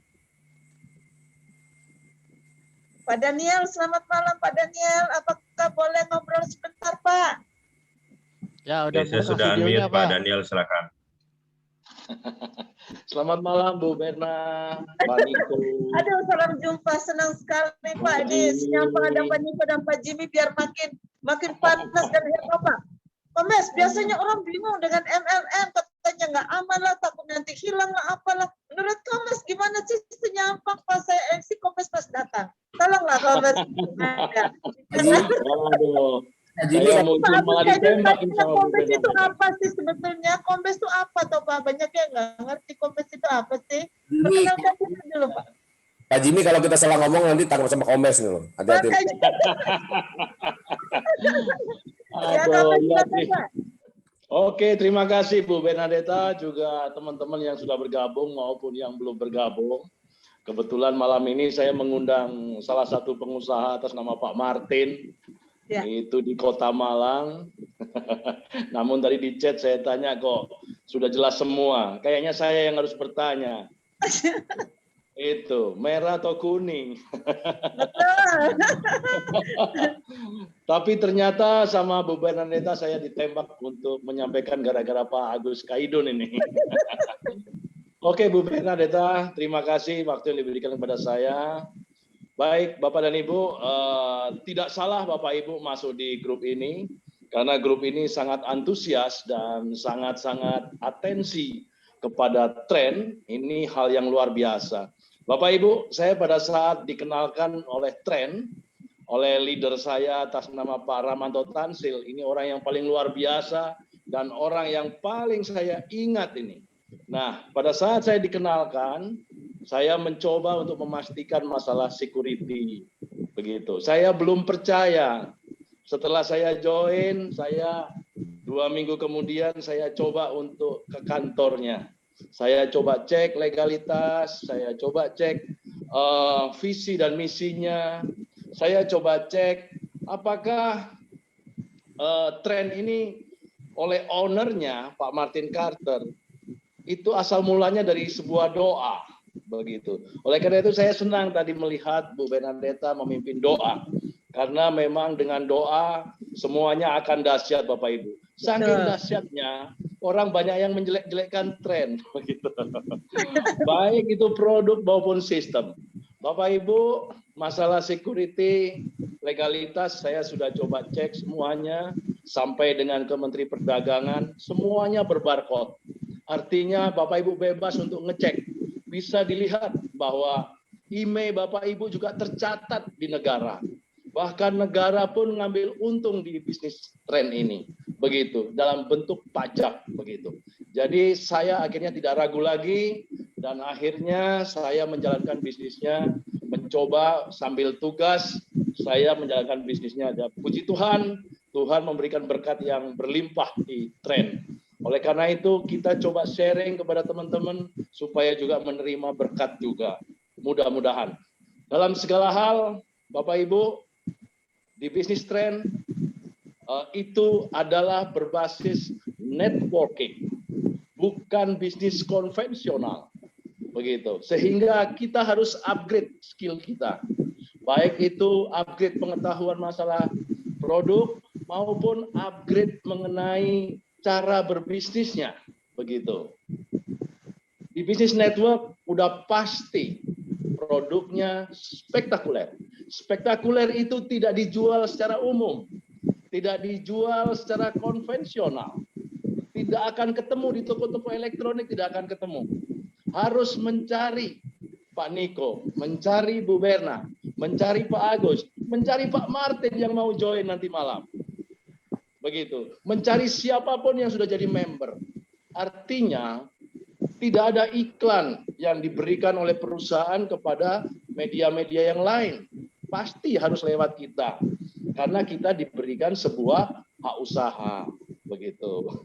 Pak Daniel, selamat malam Pak Daniel. Apakah boleh ngobrol sebentar Pak? Ya, udah Oke, saya buka sudah videonya unmute Pak Pak. Daniel, silakan. Selamat malam Bu Berna, Pak Niko. Aduh, salam jumpa, senang sekali Pak. Ini siapa ada Pak Niko dan Pak Jimmy biar makin panas dan heboh Pak. Kombes, biasanya orang bingung dengan MLM, katanya nggak aman lah, takut nanti hilang lah, apalah. Menurut Kombes gimana sih senyampang pas saya si Kombes pas datang? Tolonglah Kombes. Waduh, Jadi saya mau cuma ditembak ini sama Bu Kombes itu Berna. apa sih sebetulnya? Kombes itu apa toh Pak? Banyak yang nggak ngerti Kombes itu apa sih? Jimmy, Perkenalkan dulu Pak. Pak Jimmy kalau kita salah ngomong nanti tangkap sama Kombes nih loh. Hati-hati. Makanya. Ya, Aduh, Kombes, ya, silakan, Pak. Oke, terima kasih Bu Bernadetta, juga teman-teman yang sudah bergabung maupun yang belum bergabung. Kebetulan malam ini saya mengundang salah satu pengusaha atas nama Pak Martin, Ya. itu di Kota Malang. Namun tadi di chat saya tanya kok sudah jelas semua. Kayaknya saya yang harus bertanya. Itu merah atau kuning? Betul. Tapi ternyata sama Bu Bernadetta saya ditembak untuk menyampaikan gara-gara Pak Agus Kaidun ini. Oke Bu Bernadetta, terima kasih waktu yang diberikan kepada saya. Baik Bapak dan Ibu, tidak salah Bapak Ibu masuk di grup ini, karena grup ini sangat antusias dan sangat-sangat atensi kepada tren, ini hal yang luar biasa. Bapak Ibu, saya pada saat dikenalkan oleh tren, oleh leader saya atas nama Pak Ramanto Tansil, ini orang yang paling luar biasa dan orang yang paling saya ingat ini. Nah, pada saat saya dikenalkan, saya mencoba untuk memastikan masalah security. Begitu. Saya belum percaya. Setelah saya join, saya 2 minggu kemudian saya coba untuk ke kantornya. Saya coba cek legalitas, saya coba cek visi dan misinya, saya coba cek apakah tren ini oleh ownernya Pak Martin Carter itu asal mulanya dari sebuah doa, begitu. Oleh karena itu saya senang tadi melihat Bu Bernadetta memimpin doa, karena memang dengan doa semuanya akan dahsyat Bapak Ibu. Saking dahsyatnya, orang banyak yang menjelek-jelekkan tren, begitu. Baik itu produk maupun sistem. Bapak Ibu, masalah security, legalitas saya sudah coba cek semuanya, sampai dengan ke Menteri Perdagangan, semuanya berbarcode. Artinya Bapak Ibu bebas untuk ngecek. Bisa dilihat bahwa email Bapak Ibu juga tercatat di negara. Bahkan negara pun ngambil untung di bisnis tren ini. Begitu, dalam bentuk pajak. Begitu. Jadi saya akhirnya tidak ragu lagi dan akhirnya saya menjalankan bisnisnya, mencoba sambil tugas, saya menjalankan bisnisnya. Dan puji Tuhan, Tuhan memberikan berkat yang berlimpah di tren. Oleh karena itu kita coba sharing kepada teman-teman supaya juga menerima berkat juga. Mudah-mudahan. Dalam segala hal, Bapak Ibu, di bisnis tren itu adalah berbasis networking, bukan bisnis konvensional. Begitu. Sehingga kita harus upgrade skill kita. Baik itu upgrade pengetahuan masalah produk maupun upgrade mengenai cara berbisnisnya, begitu. Di bisnis network udah pasti produknya spektakuler. Spektakuler itu tidak dijual secara umum, tidak dijual secara konvensional, tidak akan ketemu di toko-toko elektronik, tidak akan ketemu. Harus mencari Pak Niko, mencari Bu Berna, mencari Pak Agus, mencari Pak Martin yang mau join nanti malam. Begitu, mencari siapapun yang sudah jadi member. Artinya Tidak ada iklan yang diberikan oleh perusahaan kepada media-media yang lain. Pasti harus lewat kita. Karena kita diberikan sebuah hak usaha. Begitu.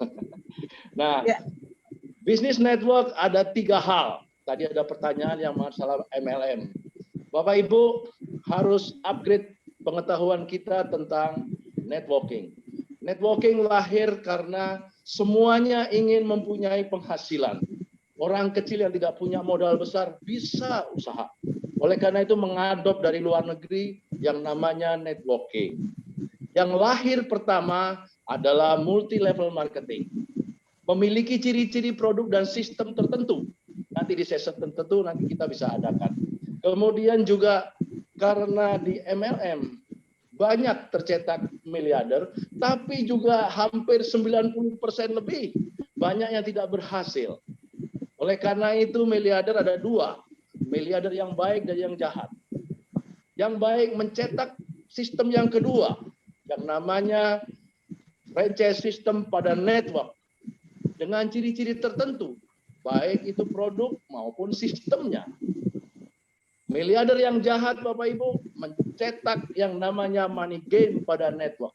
Nah, bisnis network ada 3 hal. Tadi ada pertanyaan yang masalah MLM. Bapak Ibu harus upgrade pengetahuan kita tentang networking. Networking lahir karena semuanya ingin mempunyai penghasilan. Orang kecil yang tidak punya modal besar bisa usaha. Oleh karena itu mengadop dari luar negeri yang namanya networking. Yang lahir pertama adalah multi-level marketing. Memiliki ciri-ciri produk dan sistem tertentu. Nanti di sesi tertentu nanti kita bisa adakan. Kemudian juga karena di MLM banyak tercetak miliarder, tapi juga hampir 90% lebih banyak yang tidak berhasil. Oleh karena itu miliarder ada 2, miliarder yang baik dan yang jahat. Yang baik mencetak sistem yang kedua, yang namanya franchise system pada network dengan ciri-ciri tertentu, baik itu produk maupun sistemnya. Miliarder yang jahat Bapak Ibu mencetak yang namanya money game pada network.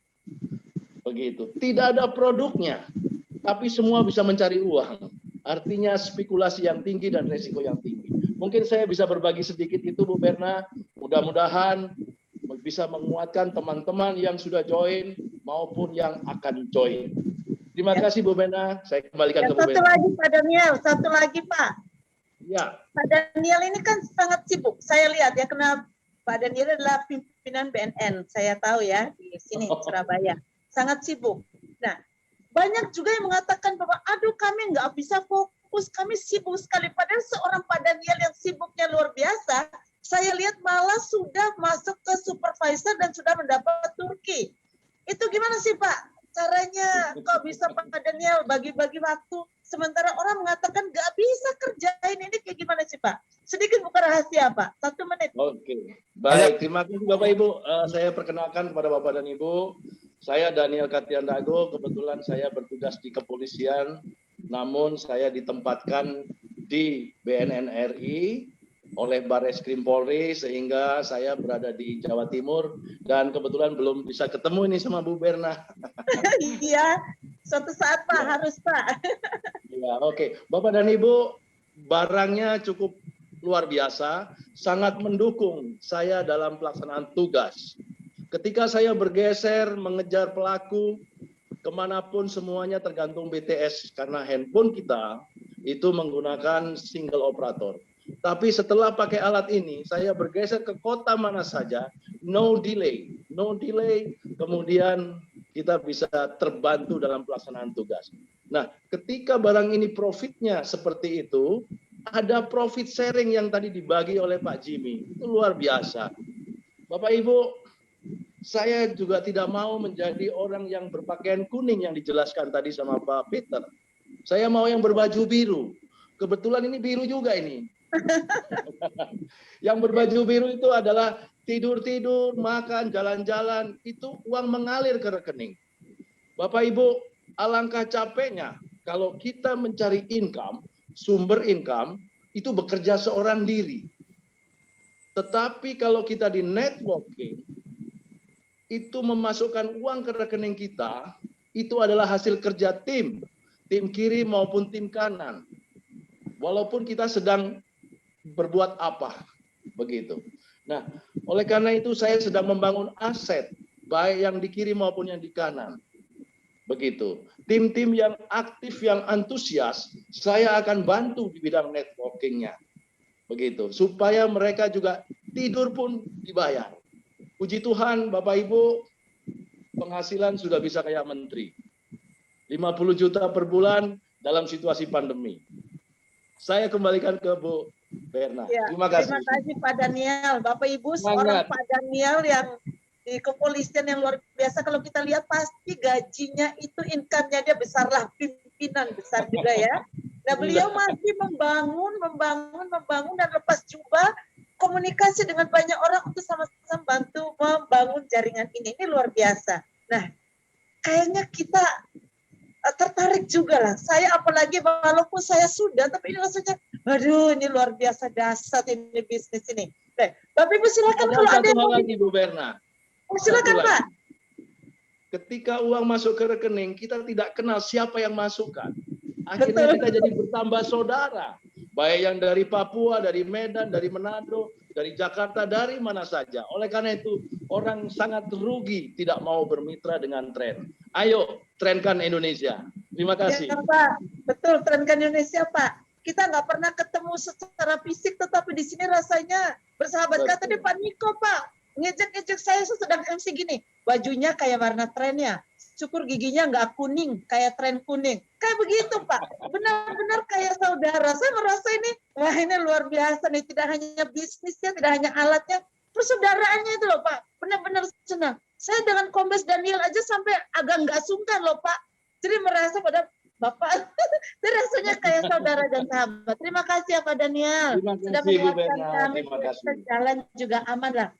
Begitu. Tidak ada produknya, tapi semua bisa mencari uang. Artinya spekulasi yang tinggi dan resiko yang tinggi. Mungkin saya bisa berbagi sedikit itu Bu Berna. Mudah-mudahan bisa menguatkan teman-teman yang sudah join maupun yang akan join. Terima kasih Bu Berna. Saya kembalikan ke Bu Berna. Satu lagi Pak Daniel, satu lagi Pak. Ya. Pak Daniel ini kan sangat sibuk. Saya lihat ya, karena Pak Daniel adalah pimpinan BNN. Saya tahu ya di sini Surabaya. Sangat sibuk. Nah, banyak juga yang mengatakan bahwa aduh kami nggak bisa fokus, kami sibuk sekali. Padahal seorang Pak Daniel yang sibuknya luar biasa, saya lihat malah sudah masuk ke supervisor dan sudah mendapat Turki. Itu gimana sih Pak? Caranya kok bisa Pak Daniel bagi-bagi waktu, sementara orang mengatakan nggak bisa kerjain ini, kayak gimana sih Pak? Sedikit buka rahasia Pak, 1 menit. Oke, baik. Terima kasih Bapak Ibu. Saya perkenalkan kepada Bapak dan Ibu. Saya Daniel Katiandago, kebetulan saya bertugas di kepolisian, namun saya ditempatkan di BNN RI oleh Barreskrim Polri, sehingga saya berada di Jawa Timur, dan kebetulan belum bisa ketemu ini sama Bu Berna. Iya, suatu saat Pak, harus Pak. Ya, oke. Bapak dan Ibu, barangnya cukup luar biasa, sangat mendukung saya dalam pelaksanaan tugas. Ketika saya bergeser mengejar pelaku, kemanapun semuanya tergantung BTS, karena handphone kita itu menggunakan single operator. Tapi setelah pakai alat ini, saya bergeser ke kota mana saja, no delay, kemudian kita bisa terbantu dalam pelaksanaan tugas. Nah, ketika barang ini profitnya seperti itu, ada profit sharing yang tadi dibagi oleh Pak Jimmy, itu luar biasa. Bapak Ibu, saya juga tidak mau menjadi orang yang berpakaian kuning yang dijelaskan tadi sama Pak Peter. Saya mau yang berbaju biru. Kebetulan ini biru juga ini. Yang berbaju biru itu adalah tidur-tidur, makan, jalan-jalan, itu uang mengalir ke rekening. Bapak Ibu, alangkah capeknya kalau kita mencari income, sumber income, itu bekerja seorang diri. Tetapi kalau kita di networking, itu memasukkan uang ke rekening kita, itu adalah hasil kerja tim kiri maupun tim kanan. Walaupun kita sedang berbuat apa, begitu. Nah, oleh karena itu saya sedang membangun aset, baik yang di kiri maupun yang di kanan. Begitu. Tim-tim yang aktif, yang antusias, saya akan bantu di bidang networkingnya. Begitu. Supaya mereka juga tidur pun dibayar. Puji Tuhan, Bapak Ibu, penghasilan sudah bisa kayak menteri. 50 juta per bulan dalam situasi pandemi. Saya kembalikan ke Bu Berna. Ya, terima kasih. Terima kasih Pak Daniel. Bapak Ibu, seorang Pak Daniel yang di kepolisian yang luar biasa. Kalau kita lihat pasti gajinya itu, income-nya dia besarlah, pimpinan besar juga ya. Nah, beliau masih membangun dan lepas jubah, komunikasi dengan banyak orang untuk sama-sama bantu membangun jaringan ini. Ini luar biasa. Nah, kayaknya kita tertarik juga lah. Saya apalagi walaupun saya sudah, tapi ini rasanya, aduh ini luar biasa dahsyat ini bisnis ini. Bapak Ibu silakan kalau ada yang hal mau. lagi Bu Berna. Silakan Pak. Ketika uang masuk ke rekening, kita tidak kenal siapa yang masukkan. Akhirnya kita jadi bertambah saudara. Baik yang dari Papua, dari Medan, dari Manado, dari Jakarta, dari mana saja. Oleh karena itu, orang sangat rugi tidak mau bermitra dengan tren. Ayo, trenkan Indonesia. Terima kasih. Ya, Pak. Betul, trenkan Indonesia, Pak. Kita nggak pernah ketemu secara fisik, tetapi di sini rasanya bersahabat. Betul. Kata tadi Pak Niko, Pak. Ngejek-ngejek saya sedang MC gini. Bajunya kayak warna trennya. Syukur giginya nggak kuning, kayak tren kuning. Kayak begitu, Pak. Benar-benar kayak saudara. Saya merasa ini, wah ini luar biasa nih. Tidak hanya bisnisnya, tidak hanya alatnya. Persaudaraannya itu loh, Pak. Benar-benar senang. Saya dengan Kombes Daniel aja sampai agak nggak sungkan loh, Pak. Jadi merasa pada Bapak, itu rasanya kayak saudara dan sahabat. Terima kasih ya Pak Daniel. Terima kasih, Sudah Bu menguatkan Berna. kami. Terima kasih. Kita jalan juga aman lah.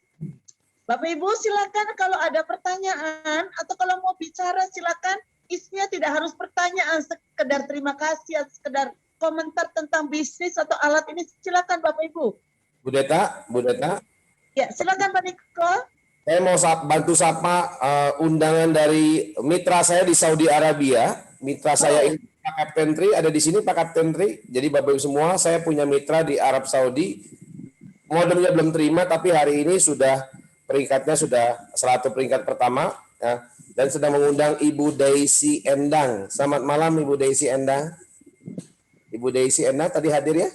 Bapak Ibu silakan kalau ada pertanyaan atau kalau mau bicara silakan. Isinya tidak harus pertanyaan, sekedar terima kasih, sekedar komentar tentang bisnis atau alat ini. Silakan Bapak Ibu. Bu Deta. Ya, silakan Pak Niko. Saya mau bantu sapa undangan dari mitra saya di Saudi Arabia. Mitra saya ini Pak Kapten Tri, ada di sini Pak Kapten Tri. Jadi Bapak Ibu semua, saya punya mitra di Arab Saudi. Modemnya belum terima, tapi hari ini sudah peringkatnya sudah 100 peringkat pertama. Ya, dan sedang mengundang Ibu Daisy Endang. Selamat malam Ibu Daisy Endang. Ibu Daisy Endang tadi hadir ya?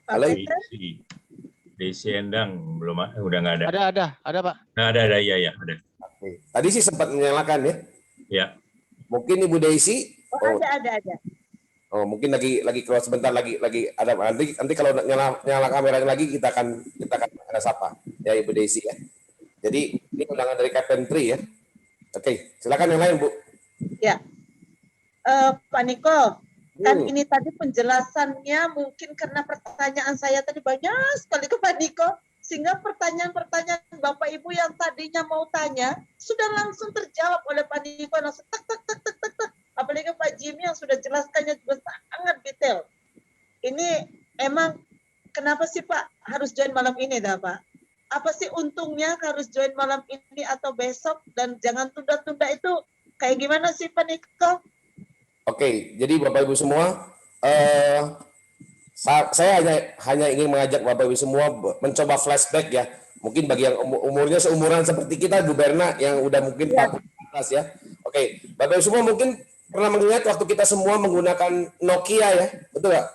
Halo. Daisy Endang belum udah nggak ada. Ada Pak. Nah, ada iya ada. Oke. Tadi sih sempat menyalakan ya. Ya. Mungkin Ibu Daisy. Ada. Oh, mungkin lagi keluar sebentar lagi ada nanti kalau nyala kameranya lagi kita akan ada sapa ya Ibu Daisy ya. Jadi ini undangan dari Kapten Tri ya. Oke, silakan yang lain Bu. Ya. Pak Niko, kan ini tadi penjelasannya mungkin karena pertanyaan saya tadi banyak sekali ke Pak Niko, sehingga pertanyaan-pertanyaan Bapak Ibu yang tadinya mau tanya sudah langsung terjawab oleh Pak Niko, langsung tek. Apalagi Pak Jimmy yang sudah jelaskannya juga sangat detail. Ini emang kenapa sih Pak harus join malam ini dah Pak? Apa sih untungnya harus join malam ini atau besok dan jangan tunda-tunda itu kayak gimana sih Pak Niko? Oke, jadi Bapak Ibu semua, saya hanya ingin mengajak Bapak Ibu semua mencoba flashback ya. Mungkin bagi yang umurnya seumuran seperti kita, Bu Berna yang udah mungkin 40 atas ya. Oke, Bapak Ibu semua mungkin pernah mengingat waktu kita semua menggunakan Nokia ya, betul nggak?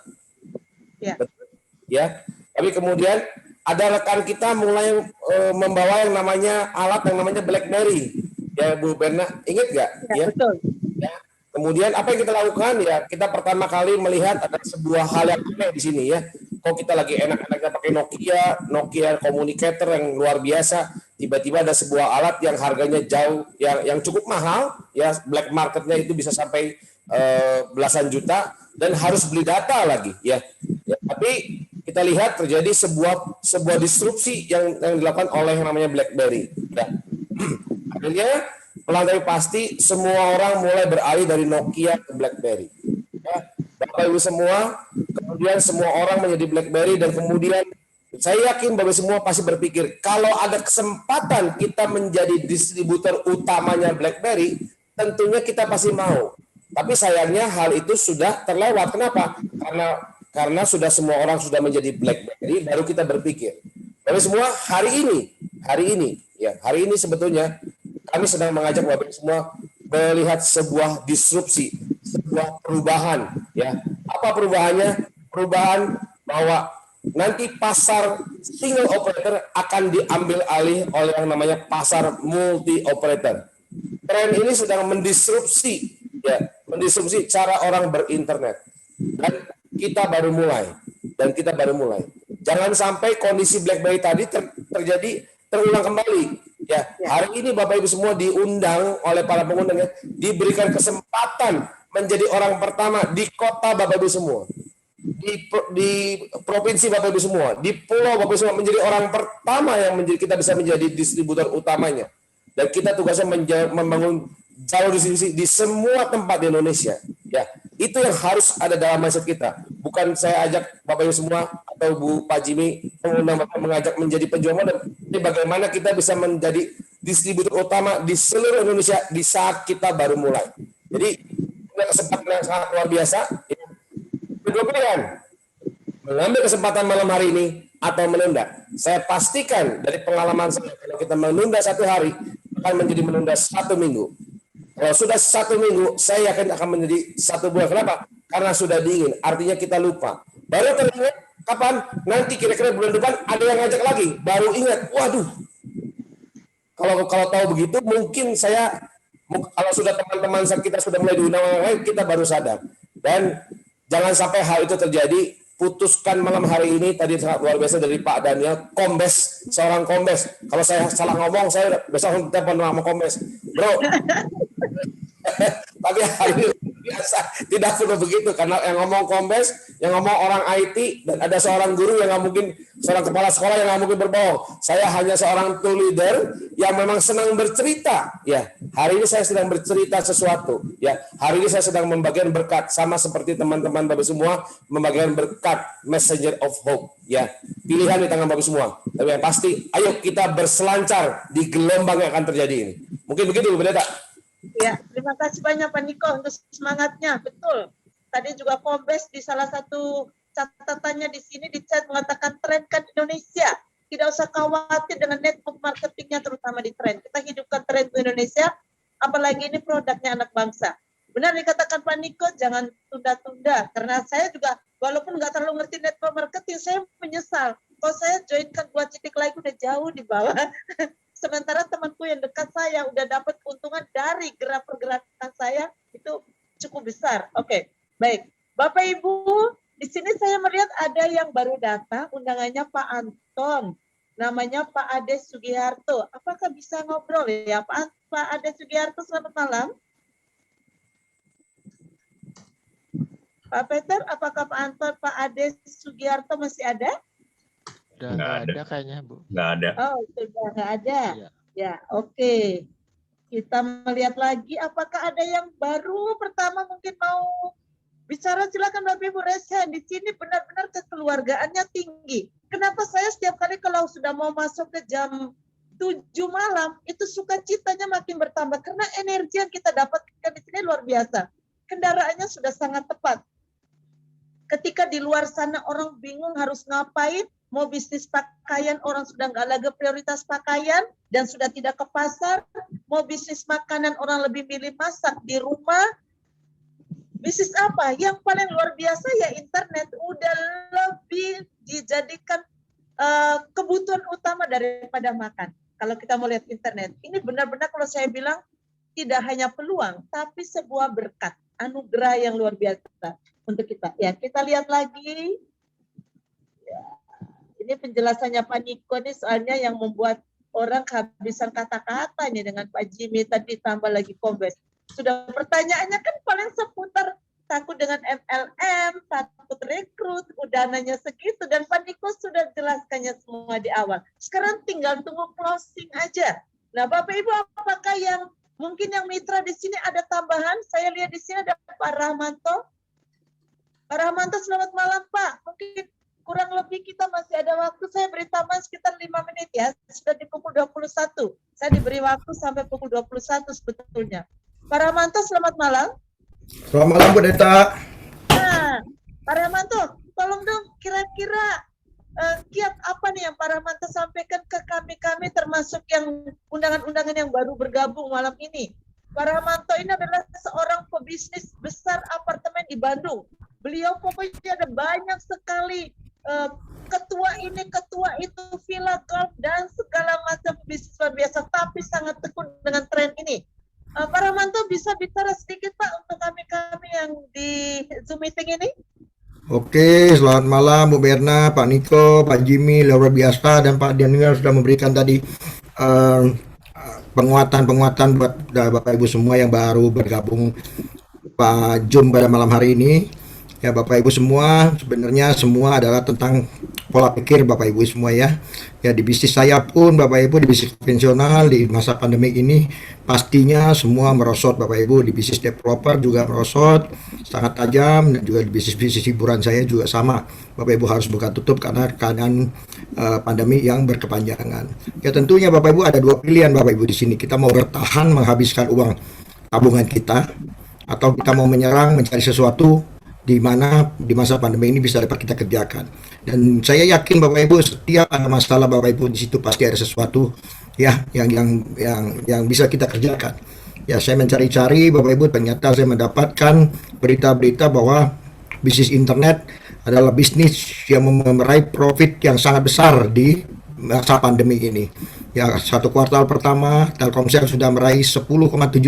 Ya. Betul. Ya. Tapi kemudian ada rekan kita mulai membawa yang namanya alat yang namanya BlackBerry. Ya Bu Berna, ingat nggak? Ya, betul. Ya. Kemudian apa yang kita lakukan ya? Kita pertama kali melihat ada sebuah hal yang aneh di sini ya. Kok kita lagi enak-enaknya pakai Nokia communicator yang luar biasa. Tiba-tiba ada sebuah alat yang harganya jauh, yang cukup mahal, ya black marketnya itu bisa sampai belasan juta dan harus beli data lagi, ya. Tapi kita lihat terjadi sebuah disrupsi yang dilakukan oleh yang namanya BlackBerry. Ya. Akhirnya pelan tapi pasti semua orang mulai beralih dari Nokia ke BlackBerry. Ya. Bapak Ibu semua, kemudian semua orang menjadi BlackBerry dan kemudian saya yakin Bapak semua pasti berpikir kalau ada kesempatan kita menjadi distributor utamanya BlackBerry, tentunya kita pasti mau. Tapi sayangnya hal itu sudah terlewat. Kenapa? Karena sudah semua orang sudah menjadi BlackBerry, baru kita berpikir. Bapak semua hari ini sebetulnya kami sedang mengajak Bapak semua melihat sebuah disrupsi, sebuah perubahan. Ya, apa perubahannya? Perubahan bahwa nanti pasar single operator akan diambil alih oleh yang namanya pasar multi operator. Tren ini sedang mendisrupsi cara orang berinternet. Dan kita baru mulai. Jangan sampai kondisi BlackBerry tadi terulang kembali. Ya, hari ini Bapak Ibu semua diundang oleh para pengundang ya, diberikan kesempatan menjadi orang pertama di kota Bapak Ibu semua. Di provinsi Bapak Ibu semua, di pulau Bapak Ibu semua menjadi orang pertama yang kita bisa menjadi distributor utamanya. Dan kita tugasnya membangun jalur distribusi di semua tempat di Indonesia. Ya, itu yang harus ada dalam mindset kita. Bukan saya ajak Bapak Ibu semua atau Bu Pak Jimmy mengundang Bapak mengajak menjadi penjual modem. Ini bagaimana kita bisa menjadi distributor utama di seluruh Indonesia di saat kita baru mulai. Jadi punya kesempatan yang sangat luar biasa. Kedua pilihan, mengambil kesempatan malam hari ini atau menunda. Saya pastikan dari pengalaman saya, kalau kita menunda 1 hari akan menjadi menunda 1 minggu. Kalau sudah 1 minggu, saya yakin akan menjadi 1 bulan. Kenapa? Karena sudah dingin. Artinya kita lupa. Baru teringat kapan? Nanti kira-kira bulan depan ada yang ngajak lagi. Baru ingat. Waduh. Kalau tahu begitu, mungkin saya, kalau sudah teman-teman kita sudah mulai diundang orang lain, kita baru sadar. Dan jangan sampai hal itu terjadi. Putuskan malam hari ini, tadi sangat luar biasa dari Pak Daniel, kombes, seorang kombes. Kalau saya salah ngomong, saya besok telepon sama kombes. Bro, tapi hari ini biasa, tidak perlu begitu, karena yang ngomong kombes, yang ngomong orang IT, dan ada seorang guru yang nggak mungkin, seorang kepala sekolah yang nggak mungkin berbohong. Saya hanya seorang tool leader yang memang senang bercerita. Ya, hari ini saya sedang bercerita sesuatu. Ya, hari ini saya sedang membagikan berkat, sama seperti teman-teman Bapak semua membagikan berkat messenger of hope. Ya, pilihan di tangan Bapak semua. Tapi yang pasti, ayo kita berselancar di gelombang yang akan terjadi ini. Mungkin begitu, Bu Pendeta. Ya, terima kasih banyak Pak Niko untuk semangatnya. Betul. Tadi juga Kombes di salah satu catatannya di sini di chat mengatakan tren kan Indonesia. Tidak usah khawatir dengan network marketingnya, terutama di tren. Kita hidupkan tren di Indonesia, apalagi ini produknya anak bangsa. Benar dikatakan Pak Niko, jangan tunda-tunda. Karena saya juga, walaupun nggak terlalu ngerti network marketing, saya menyesal. Kalau saya joinkan 2 titik lagi udah jauh di bawah. Sementara temanku yang dekat saya udah dapat keuntungan dari gerak-pergerakan saya itu cukup besar. Oke, baik. Bapak Ibu, di sini saya melihat ada yang baru datang, undangannya Pak Anton. Namanya Pak Ade Sugiharto. Apakah bisa ngobrol ya Pak Ade Sugiharto, selamat malam. Pak Peter, apakah Pak Anton, Pak Ade Sugiharto masih ada? Udah nggak ada kayaknya, Bu. Nggak ada. Oh, sudah nggak ada. Iya. Ya, oke. Kita melihat lagi apakah ada yang baru pertama mungkin mau bicara, silakan Bapak Ibu resen. Di sini benar-benar kekeluargaannya tinggi. Kenapa saya setiap kali kalau sudah mau masuk ke jam 7 malam itu sukacitanya makin bertambah karena energi yang kita dapatkan di sini luar biasa. Kendaraannya sudah sangat tepat. Ketika di luar sana orang bingung harus ngapain, mau bisnis pakaian orang sudah nggak lagi prioritas pakaian dan sudah tidak ke pasar, mau bisnis makanan orang lebih milih masak di rumah. Bisnis apa? Yang paling luar biasa ya internet, udah lebih dijadikan kebutuhan utama daripada makan. Kalau kita mau lihat internet, ini benar-benar kalau saya bilang tidak hanya peluang, tapi sebuah berkat, anugerah yang luar biasa untuk kita. Ya, kita lihat lagi. Ya, ini penjelasannya Pak Niko nih soalnya yang membuat orang kehabisan kata-kata nih dengan Pak Jimmy tadi tambah lagi Kombes. Sudah pertanyaannya kan paling seputar takut dengan MLM, takut rekrut, dananya segitu dan Pak Niko sudah jelaskannya semua di awal. Sekarang tinggal tunggu closing aja. Nah, Bapak Ibu apakah yang mungkin yang mitra di sini ada tambahan? Saya lihat di sini ada Pak Rahmanto. Pak Rahmanto, selamat malam Pak. Mungkin kurang lebih kita masih ada waktu. Saya beri tambahan sekitar 5 menit ya. Sudah di pukul 21. Saya diberi waktu sampai pukul 21 sebetulnya. Pak Rahmanto, selamat malam. Selamat malam Bu Deta. Nah, Pak Rahmanto, tolong dong kira-kira kiat apa nih yang Pak Rahmanto sampaikan ke kami termasuk yang undangan-undangan yang baru bergabung malam ini. Pak Rahmanto ini adalah seorang pebisnis besar apartemen di Bandung. Beliau pokoknya ada banyak sekali ketua ini, ketua itu, villa golf dan segala macam bisnis luar biasa, tapi sangat tekun dengan tren ini. Pak Rahmanto bisa bicara sedikit Pak untuk kami yang di Zoom meeting ini? Oke, selamat malam Bu Berna, Pak Niko, Pak Jimmy, luar biasa, dan Pak Daniel sudah memberikan tadi penguatan buat Bapak Ibu semua yang baru bergabung Pak Zoom pada malam hari ini. Ya Bapak Ibu semua, sebenarnya semua adalah tentang pola pikir Bapak Ibu semua ya. Ya di bisnis saya pun Bapak Ibu, di bisnis konvensional di masa pandemi ini pastinya semua merosot Bapak Ibu. Di bisnis developer juga merosot sangat tajam, dan juga di bisnis hiburan saya juga sama. Bapak Ibu harus buka tutup karena keadaan pandemi yang berkepanjangan. Ya tentunya Bapak Ibu ada dua pilihan Bapak Ibu di sini. Kita mau bertahan menghabiskan uang tabungan kita, atau kita mau menyerang mencari sesuatu di mana di masa pandemi ini bisa dapat kita kerjakan. Dan saya yakin Bapak Ibu, setiap ada masalah Bapak Ibu di situ pasti ada sesuatu ya yang bisa kita kerjakan. Ya saya mencari-cari Bapak Ibu, ternyata saya mendapatkan berita-berita bahwa bisnis internet adalah bisnis yang meraih profit yang sangat besar di masa pandemi ini. Ya, satu kuartal pertama Telkomsel sudah meraih 10,7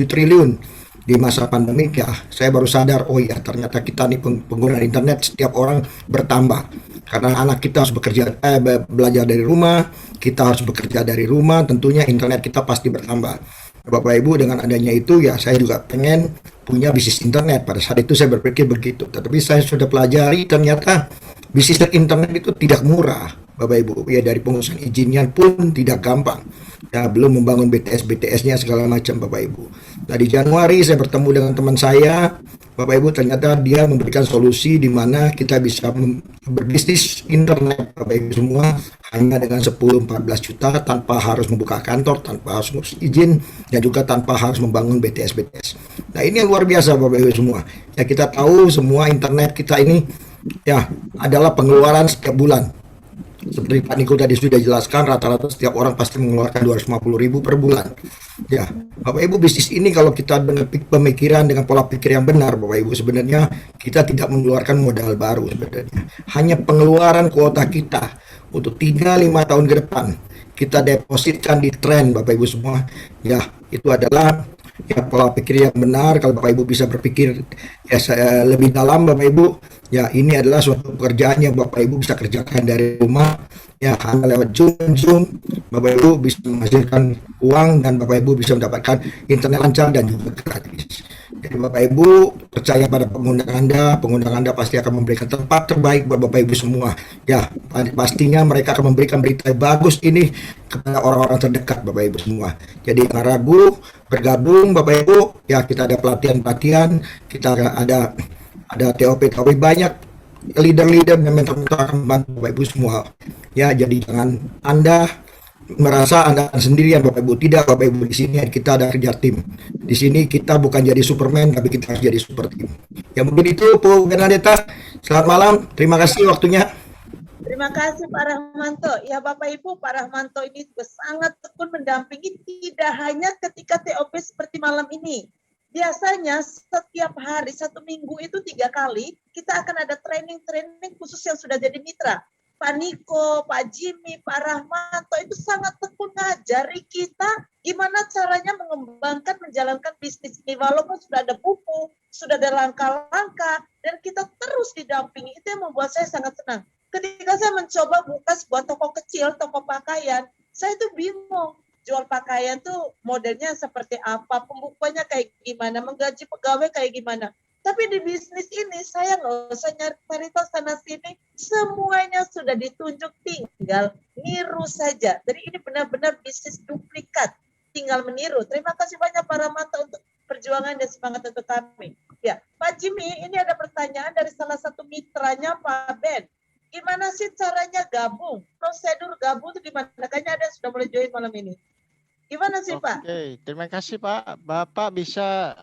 triliun di masa pandemi. Ya saya baru sadar, oh ya ternyata kita nih pengguna internet setiap orang bertambah karena anak kita harus belajar dari rumah, kita harus bekerja dari rumah, tentunya internet kita pasti bertambah. Bapak Ibu, dengan adanya itu ya saya juga pengen punya bisnis internet. Pada saat itu saya berpikir begitu, tetapi saya sudah pelajari ternyata bisnis internet itu tidak murah Bapak Ibu. Ya dari pengurusan izinnya pun tidak gampang. Ya belum membangun BTS-nya segala macam Bapak Ibu. Nah di Januari saya bertemu dengan teman saya Bapak Ibu, ternyata dia memberikan solusi di mana kita bisa berbisnis internet Bapak Ibu semua hanya dengan 10-14 juta tanpa harus membuka kantor, tanpa harus ngurus izin, dan juga tanpa harus membangun BTS. Nah ini yang luar biasa Bapak Ibu semua. Ya kita tahu semua internet kita ini ya adalah pengeluaran setiap bulan. Seperti Pak Niko tadi sudah jelaskan, rata-rata setiap orang pasti mengeluarkan 250.000 per bulan. Ya, Bapak Ibu, bisnis ini kalau kita dengan pemikiran dengan pola pikir yang benar, Bapak Ibu, sebenarnya kita tidak mengeluarkan modal baru sebenarnya. Hanya pengeluaran kuota kita untuk 3-5 tahun ke depan kita depositkan di tren Bapak Ibu semua. Ya, itu adalah ya pola pikir yang benar. Kalau Bapak Ibu bisa berpikir ya lebih dalam Bapak Ibu, ya ini adalah suatu pekerjaan yang Bapak Ibu bisa kerjakan dari rumah, ya hanya lewat Zoom Bapak Ibu bisa menghasilkan uang dan Bapak Ibu bisa mendapatkan internet lancar dan juga gratis. Jadi Bapak Ibu percaya pada pengguna Anda pasti akan memberikan tempat terbaik buat Bapak Ibu semua. Ya pastinya mereka akan memberikan berita yang bagus ini kepada orang-orang terdekat Bapak Ibu semua. Jadi jangan ragu bergabung Bapak Ibu. Ya kita ada pelatihan, kita ada TOP banyak leader dan mentor-mentor akan membantu Bapak Ibu semua. Ya jadi jangan Anda merasa Anda sendirian Bapak Ibu. Tidak Bapak Ibu, di sini kita ada kerja tim. Di sini kita bukan jadi Superman tapi kita harus jadi super tim. Ya mungkin itu Bu Bernadetta. Selamat malam. Terima kasih waktunya. Terima kasih Pak Rahmanto. Ya Bapak Ibu, Pak Rahmanto ini juga sangat tekun mendampingi tidak hanya ketika TOP seperti malam ini. Biasanya setiap hari, 1 minggu itu 3 kali, kita akan ada training khusus yang sudah jadi mitra. Pak Niko, Pak Jimmy, Pak Rahmanto itu sangat tekun ngajari kita gimana caranya mengembangkan, menjalankan bisnis ini. Walaupun sudah ada buku, sudah ada langkah-langkah, dan kita terus didampingi. Itu yang membuat saya sangat senang. Ketika saya mencoba buka sebuah toko kecil, toko pakaian, saya itu bingung. Jual pakaian tuh modelnya seperti apa, pembukuannya kayak gimana, menggaji pegawai kayak gimana. Tapi di bisnis ini saya nggak usah nyari sana sini, semuanya sudah ditunjuk, tinggal niru saja. Jadi ini benar-benar bisnis duplikat, tinggal meniru. Terima kasih banyak Pak Rahmanto untuk perjuangan dan semangat untuk kami. Ya, Pak Jimmy, ini ada pertanyaan dari salah satu mitranya Pak Ben. Gimana sih caranya gabung? Prosedur gabung itu gimana? Kayaknya ada yang sudah mulai join malam ini. Gimana sih Pak? Oke, terima kasih Pak. Bapak bisa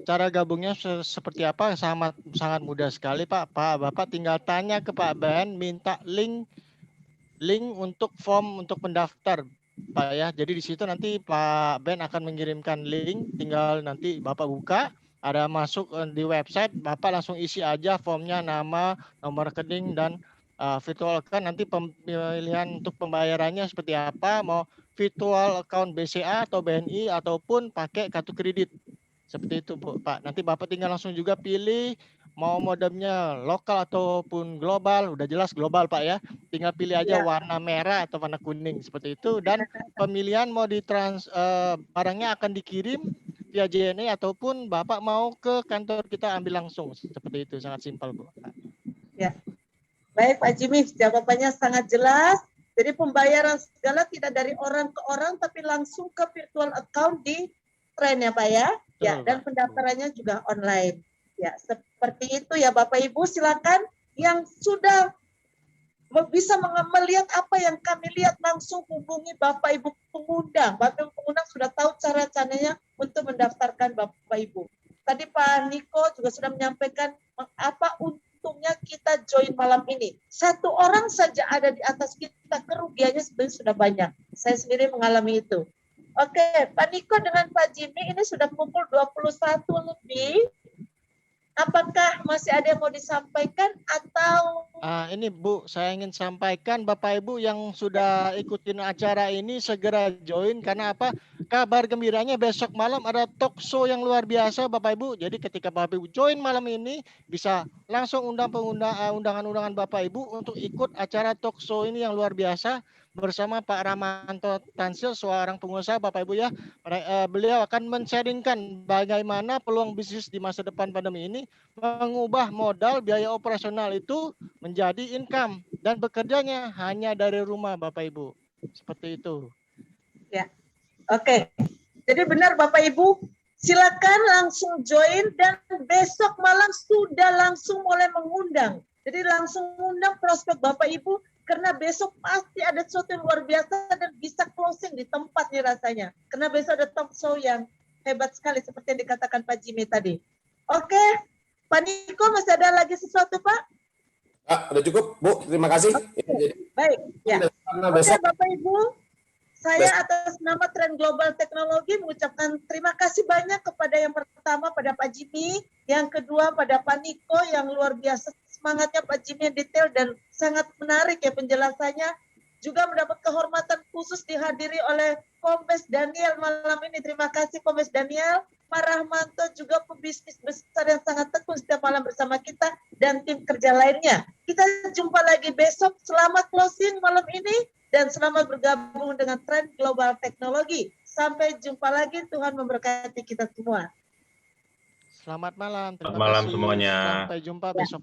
cara gabungnya seperti apa? Sangat mudah sekali Pak. Bapak tinggal tanya ke Pak Ben, minta link untuk form untuk pendaftar Pak ya. Jadi di situ nanti Pak Ben akan mengirimkan link, tinggal nanti Bapak buka, ada masuk di website, Bapak langsung isi aja formnya, nama, nomor rekening dan virtual account. Nanti pemilihan untuk pembayarannya seperti apa, mau virtual account BCA atau BNI ataupun pakai kartu kredit. Seperti itu Pak. Nanti Bapak tinggal langsung juga pilih mau modemnya lokal ataupun global. Udah jelas global Pak ya. Tinggal pilih aja warna merah atau warna kuning seperti itu. Dan pemilihan mau barangnya akan dikirim via JNE ataupun Bapak mau ke kantor kita ambil langsung. Seperti itu, sangat simpel Bu. Ya. Baik Pak Jimmy, jawabannya sangat jelas. Jadi pembayaran segala tidak dari orang ke orang, tapi langsung ke virtual account di Tren ya Pak ya. Ya, dan pendaftarannya juga online. Ya, seperti itu ya Bapak Ibu, silakan yang sudah bisa melihat apa yang kami lihat langsung hubungi Bapak Ibu pengundang. Bapak Ibu pengundang sudah tahu cara-caranya untuk mendaftarkan Bapak Ibu. Tadi Pak Niko juga sudah menyampaikan apa untungnya kita join malam ini. Satu orang saja ada di atas kita, kerugiannya sebenarnya sudah banyak. Saya sendiri mengalami itu. Oke, Pak Niko dengan Pak Jimmy ini sudah pukul 21 lebih. Apakah masih ada yang mau disampaikan atau? Ini Bu, saya ingin sampaikan Bapak Ibu yang sudah ikutin acara ini segera join karena apa? Kabar gembiranya besok malam ada talk show yang luar biasa Bapak Ibu. Jadi ketika Bapak Ibu join malam ini bisa langsung undangan-undangan Bapak Ibu untuk ikut acara talk show ini yang luar biasa bersama Pak Ramanto Tansil, seorang pengusaha Bapak Ibu ya. Beliau akan men-sharingkan bagaimana peluang bisnis di masa depan pandemi ini mengubah modal biaya operasional itu menjadi income dan bekerjanya hanya dari rumah Bapak Ibu. Seperti itu. Ya. Oke. Jadi benar Bapak Ibu, silakan langsung join dan besok malam sudah langsung mulai mengundang. Jadi langsung mengundang prospek Bapak Ibu karena besok pasti ada sesuatu yang luar biasa dan bisa closing di tempat nih rasanya. Karena besok ada talk show yang hebat sekali seperti yang dikatakan Pak Jimmy tadi. Oke, Pak Niko masih ada lagi sesuatu Pak? Udah cukup Bu, terima kasih. Okay. Baik, ya. Oke Bapak Ibu, saya atas nama Tren Global Teknologi mengucapkan terima kasih banyak kepada yang pertama pada Pak Jimmy, yang kedua pada Pak Niko yang luar biasa semangatnya Pak Jimmy yang detail dan sangat menarik ya penjelasannya. Juga mendapat kehormatan khusus dihadiri oleh Kombes Daniel malam ini. Terima kasih Kombes Daniel. Pak Rahmanto juga pebisnis besar yang sangat tekun setiap malam bersama kita dan tim kerja lainnya. Kita jumpa lagi besok. Selamat closing malam ini dan selamat bergabung dengan Tren Global Teknologi. Sampai jumpa lagi. Tuhan memberkati kita semua. Selamat malam. Selamat malam semuanya. Sampai jumpa besok.